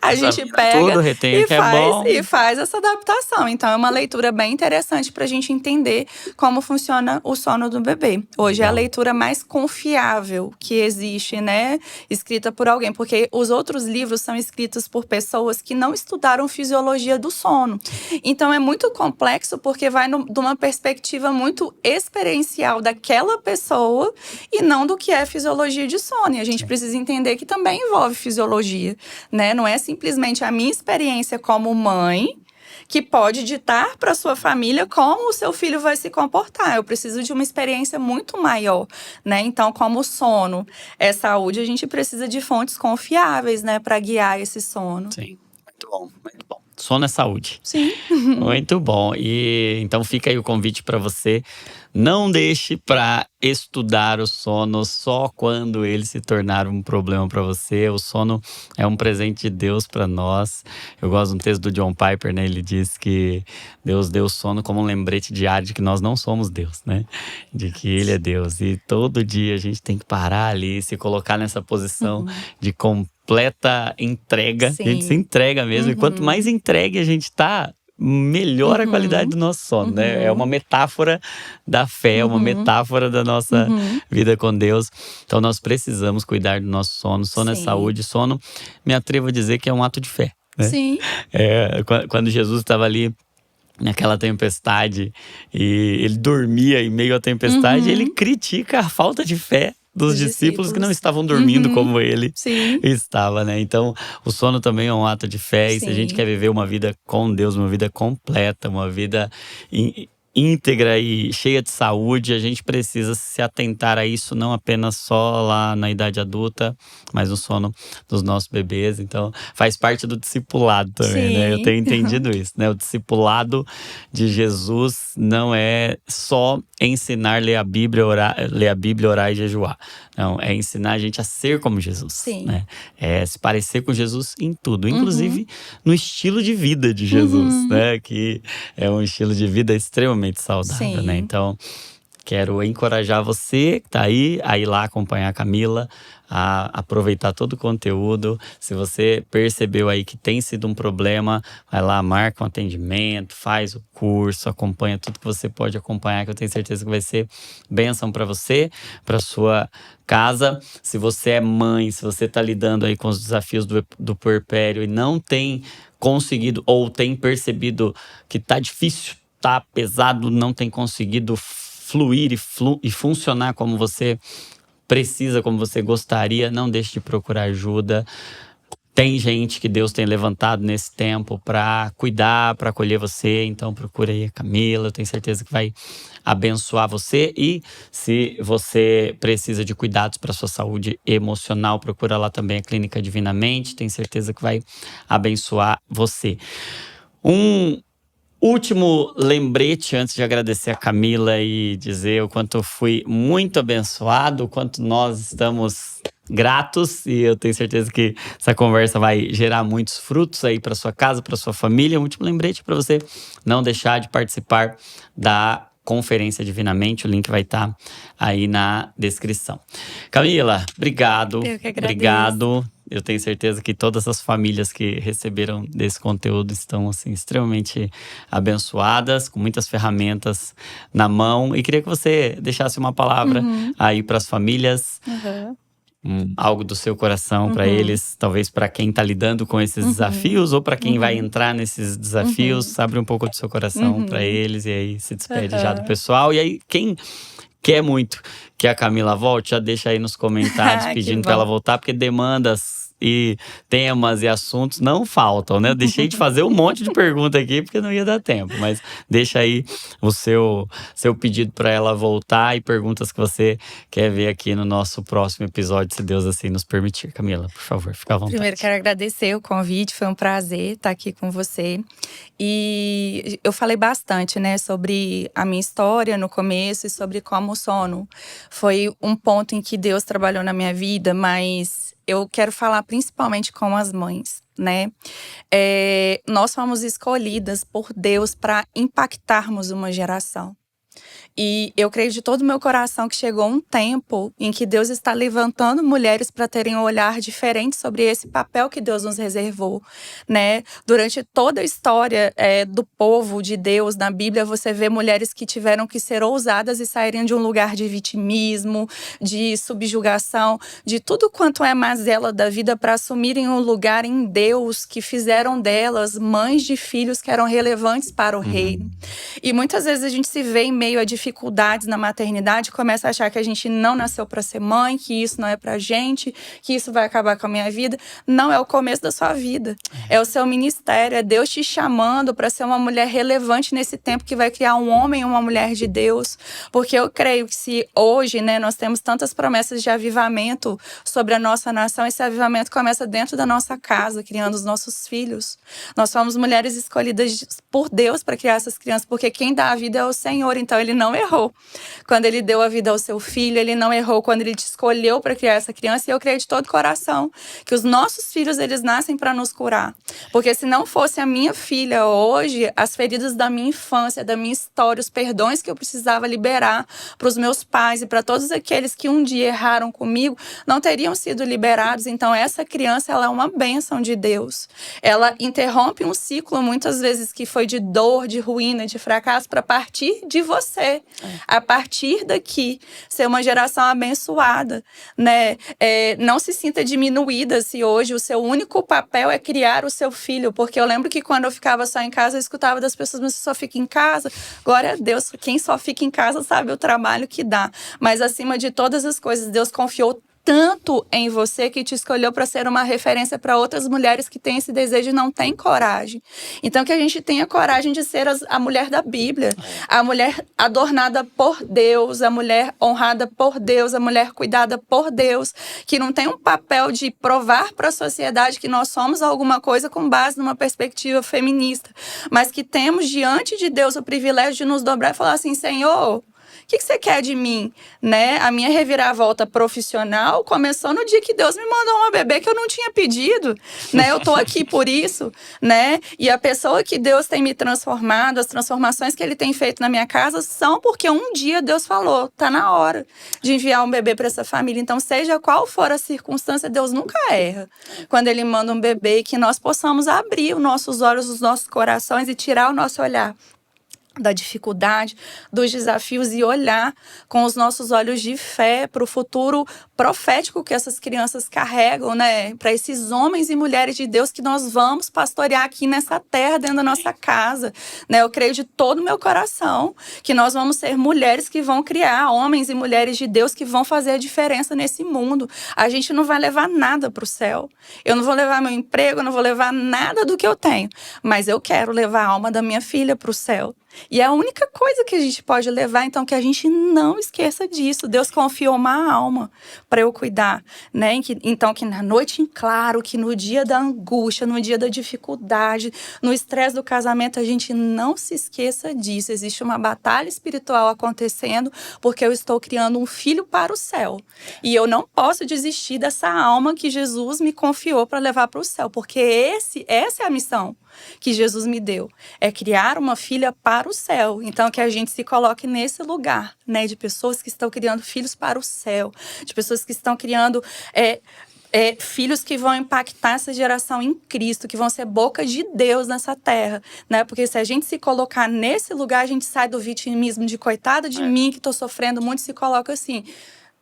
a gente Examina pega tudo, retém o que é bom. e faz essa adaptação. Então é uma leitura bem interessante para a gente entender como funciona o sono do bebê. Hoje é a Legal. leitura mais confiável que existe, né, escrita por alguém, porque os outros livros são escritos por pessoas que não estudaram fisiologia do sono. Então é muito complexo porque vai de uma perspectiva muito experiencial daquela pessoa e não do que é fisiologia de sono. E a gente precisa entender que também envolve fisiologia, né? Não é simplesmente a minha experiência como mãe que pode ditar para sua família como o seu filho vai se comportar. Eu preciso de uma experiência muito maior, né? Então, como o sono é saúde, a gente precisa de fontes confiáveis, né, para guiar esse sono. Sim, muito bom, muito bom. Sono é saúde. Sim. Muito bom. E então fica aí o convite para você. Não deixe para estudar o sono só quando ele se tornar um problema para você. O sono é um presente de Deus para nós. Eu gosto de um texto do John Piper, né? Ele diz que Deus deu o sono como um lembrete diário de que nós não somos Deus, né? De que Ele é Deus. E todo dia a gente tem que parar ali, se colocar nessa posição de completa entrega. Sim. A gente se entrega mesmo. E quanto mais entregue a gente tá, melhor a qualidade do nosso sono, né? É uma metáfora da fé, é uma metáfora da nossa vida com Deus. Então nós precisamos cuidar do nosso sono. Sono é Sim. saúde. Sono, me atrevo a dizer que é um ato de fé, né? Sim. Quando Jesus estava ali naquela tempestade e ele dormia em meio à tempestade, ele critica a falta de fé dos discípulos que não estavam dormindo como ele Sim. estava, né? Então, o sono também é um ato de fé. E se a gente Sim. quer viver uma vida com Deus, uma vida completa, uma vida íntegra e cheia de saúde, a gente precisa se atentar a isso, não apenas só lá na idade adulta, mas no sono dos nossos bebês. Então, faz parte do discipulado também, né? Eu tenho entendido isso, né? O discipulado de Jesus não é só ensinar, ler a Bíblia, orar e jejuar. Não, é ensinar a gente a ser como Jesus. Sim. Né? É se parecer com Jesus em tudo, inclusive no estilo de vida de Jesus, né? Que é um estilo de vida extremamente saudável, Sim. né? Então, quero encorajar você que tá aí a ir lá acompanhar a Camila, a aproveitar todo o conteúdo. Se você percebeu aí que tem sido um problema, vai lá, marca um atendimento, faz o curso, acompanha tudo que você pode acompanhar, que eu tenho certeza que vai ser bênção para você, para sua casa. Se você é mãe, se você tá lidando aí com os desafios do puerpério e não tem conseguido ou tem percebido que tá difícil, tá pesado, não tem conseguido fluir e funcionar como você precisa, como você gostaria, não deixe de procurar ajuda. Tem gente que Deus tem levantado nesse tempo para cuidar, para acolher você. Então procura aí a Camila, eu tenho certeza que vai abençoar você. E se você precisa de cuidados para sua saúde emocional, procura lá também a Clínica Divinamente. Tenho certeza que vai abençoar você. Último lembrete antes de agradecer a Camila e dizer o quanto eu fui muito abençoado, o quanto nós estamos gratos, e eu tenho certeza que essa conversa vai gerar muitos frutos aí para sua casa, para sua família. Um último lembrete para você não deixar de participar da Conferência Divinamente, o link vai estar aí na descrição. Camila, obrigado. Eu que agradeço. Obrigado. Eu tenho certeza que todas as famílias que receberam desse conteúdo estão assim, extremamente abençoadas, com muitas ferramentas na mão. E queria que você deixasse uma palavra aí para as famílias. algo do seu coração para eles, talvez para quem tá lidando com esses desafios ou para quem vai entrar nesses desafios, abre um pouco do seu coração para eles e aí se despede já do pessoal. E aí quem quer muito que a Camila volte, já deixa aí nos comentários pedindo para ela voltar, porque demandas e temas e assuntos não faltam, né? Eu deixei de fazer um monte de pergunta aqui porque não ia dar tempo, mas deixa aí o seu pedido para ela voltar e perguntas que você quer ver aqui no nosso próximo episódio, se Deus assim nos permitir. Camila, por favor, fica à vontade. Primeiro, quero agradecer o convite, foi um prazer estar aqui com você. E eu falei bastante, né, sobre a minha história no começo e sobre como o sono foi um ponto em que Deus trabalhou na minha vida, mas eu quero falar principalmente com as mães, né? Nós fomos escolhidas por Deus para impactarmos uma geração. E eu creio de todo o meu coração que chegou um tempo em que Deus está levantando mulheres para terem um olhar diferente sobre esse papel que Deus nos reservou, né? Durante toda a história do povo de Deus na Bíblia, você vê mulheres que tiveram que ser ousadas e saírem de um lugar de vitimismo, de subjugação, de tudo quanto é mazela da vida para assumirem um lugar em Deus, que fizeram delas mães de filhos que eram relevantes para o reino. E muitas vezes a gente se vê em meio a dificuldades na maternidade, começa a achar que a gente não nasceu para ser mãe, que isso não é pra gente, que isso vai acabar com a minha vida. Não, é o começo da sua vida. É o seu ministério, é Deus te chamando para ser uma mulher relevante nesse tempo que vai criar um homem e uma mulher de Deus. Porque eu creio que se hoje, né, nós temos tantas promessas de avivamento sobre a nossa nação, esse avivamento começa dentro da nossa casa, criando os nossos filhos. Nós somos mulheres escolhidas por Deus para criar essas crianças, porque quem dá a vida é o Senhor, então Ele não errou. Quando Ele deu a vida ao seu filho, Ele não errou quando Ele te escolheu para criar essa criança. E eu creio de todo coração que os nossos filhos, eles nascem para nos curar. Porque se não fosse a minha filha hoje, as feridas da minha infância, da minha história, os perdões que eu precisava liberar para os meus pais e para todos aqueles que um dia erraram comigo, não teriam sido liberados. Então essa criança, ela é uma bênção de Deus. Ela interrompe um ciclo, muitas vezes, que foi de dor, de ruína, de fracasso, para partir de você. A partir daqui, ser uma geração abençoada, né? Não se sinta diminuída se hoje o seu único papel é criar o seu filho, porque eu lembro que quando eu ficava só em casa, eu escutava das pessoas, mas você só fica em casa? Glória a Deus, quem só fica em casa sabe o trabalho que dá. Mas acima de todas as coisas, Deus confiou tanto em você que te escolheu para ser uma referência para outras mulheres que têm esse desejo e não têm coragem. Então que a gente tenha coragem de ser a mulher da Bíblia, a mulher adornada por Deus, a mulher honrada por Deus, a mulher cuidada por Deus, que não tem um papel de provar para a sociedade que nós somos alguma coisa com base numa perspectiva feminista, mas que temos diante de Deus o privilégio de nos dobrar e falar assim: Senhor, o que você quer de mim? Né? A minha reviravolta profissional começou no dia que Deus me mandou uma bebê que eu não tinha pedido. Né? Eu tô aqui por isso. Né? E a pessoa que Deus tem me transformado, as transformações que Ele tem feito na minha casa são porque um dia Deus falou, tá na hora de enviar um bebê para essa família. Então, seja qual for a circunstância, Deus nunca erra quando Ele manda um bebê, e que nós possamos abrir os nossos olhos, os nossos corações e tirar o nosso olhar da dificuldade, dos desafios e olhar com os nossos olhos de fé para o futuro profético que essas crianças carregam, né? Para esses homens e mulheres de Deus que nós vamos pastorear aqui nessa terra, dentro da nossa casa, né? Eu creio de todo o meu coração que nós vamos ser mulheres que vão criar homens e mulheres de Deus que vão fazer a diferença nesse mundo. A gente não vai levar nada para o céu. Eu não vou levar meu emprego, eu não vou levar nada do que eu tenho, mas eu quero levar a alma da minha filha para o céu. E é a única coisa que a gente pode levar, então, que a gente não esqueça disso. Deus confiou uma alma para eu cuidar, né? Então, que na noite em claro, que no dia da angústia, no dia da dificuldade, no estresse do casamento, a gente não se esqueça disso. Existe uma batalha espiritual acontecendo, porque eu estou criando um filho para o céu. E eu não posso desistir dessa alma que Jesus me confiou para levar para o céu, porque essa é a missão que Jesus me deu, é criar uma filha para o céu. Então que a gente se coloque nesse lugar, né, de pessoas que estão criando filhos para o céu, de pessoas que estão criando filhos que vão impactar essa geração em Cristo, que vão ser boca de Deus nessa terra, né? Porque se a gente se colocar nesse lugar, a gente sai do vitimismo de coitada de mim que estou sofrendo muito, se coloca assim: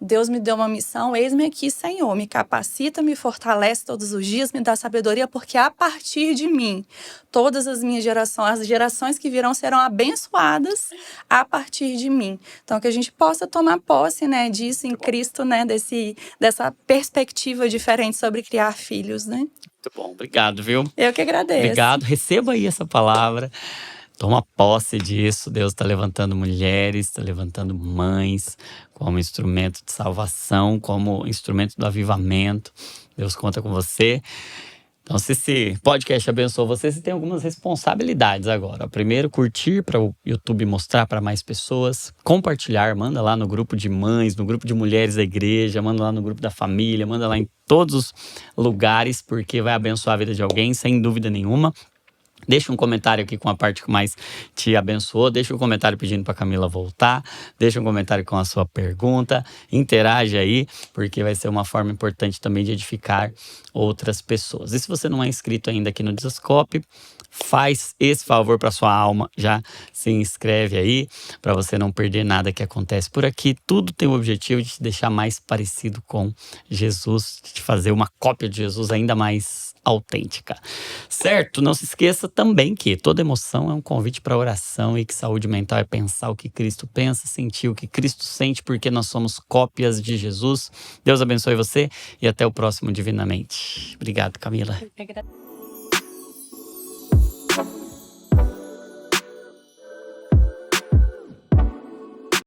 Deus me deu uma missão, eis-me aqui, Senhor. Me capacita, me fortalece todos os dias, me dá sabedoria, porque a partir de mim, todas as minhas gerações, as gerações que virão serão abençoadas a partir de mim. Então, que a gente possa tomar posse, né, disso em Cristo, né, dessa perspectiva diferente sobre criar filhos, né? Muito bom, obrigado, viu? Eu que agradeço. Obrigado, receba aí essa palavra. Toma posse disso. Deus está levantando mulheres, está levantando mães como instrumento de salvação, como instrumento do avivamento. Deus conta com você. Então, se esse podcast abençoou você, você tem algumas responsabilidades agora. Primeiro, curtir para o YouTube mostrar para mais pessoas. Compartilhar, manda lá no grupo de mães, no grupo de mulheres da igreja, manda lá no grupo da família, manda lá em todos os lugares, porque vai abençoar a vida de alguém, sem dúvida nenhuma. Deixa um comentário aqui com a parte que mais te abençoou. Deixa um comentário pedindo para Camila voltar. Deixa um comentário com a sua pergunta. Interage aí, porque vai ser uma forma importante também de edificar outras pessoas. E se você não é inscrito ainda aqui no Desascope, faz esse favor para sua alma. Já se inscreve aí, para você não perder nada que acontece por aqui. Tudo tem o objetivo de te deixar mais parecido com Jesus, de te fazer uma cópia de Jesus ainda mais autêntica, certo? Não se esqueça também que toda emoção é um convite para oração e que saúde mental é pensar o que Cristo pensa, sentir o que Cristo sente, porque nós somos cópias de Jesus. Deus abençoe você e até o próximo Divinamente. Obrigado, Camila.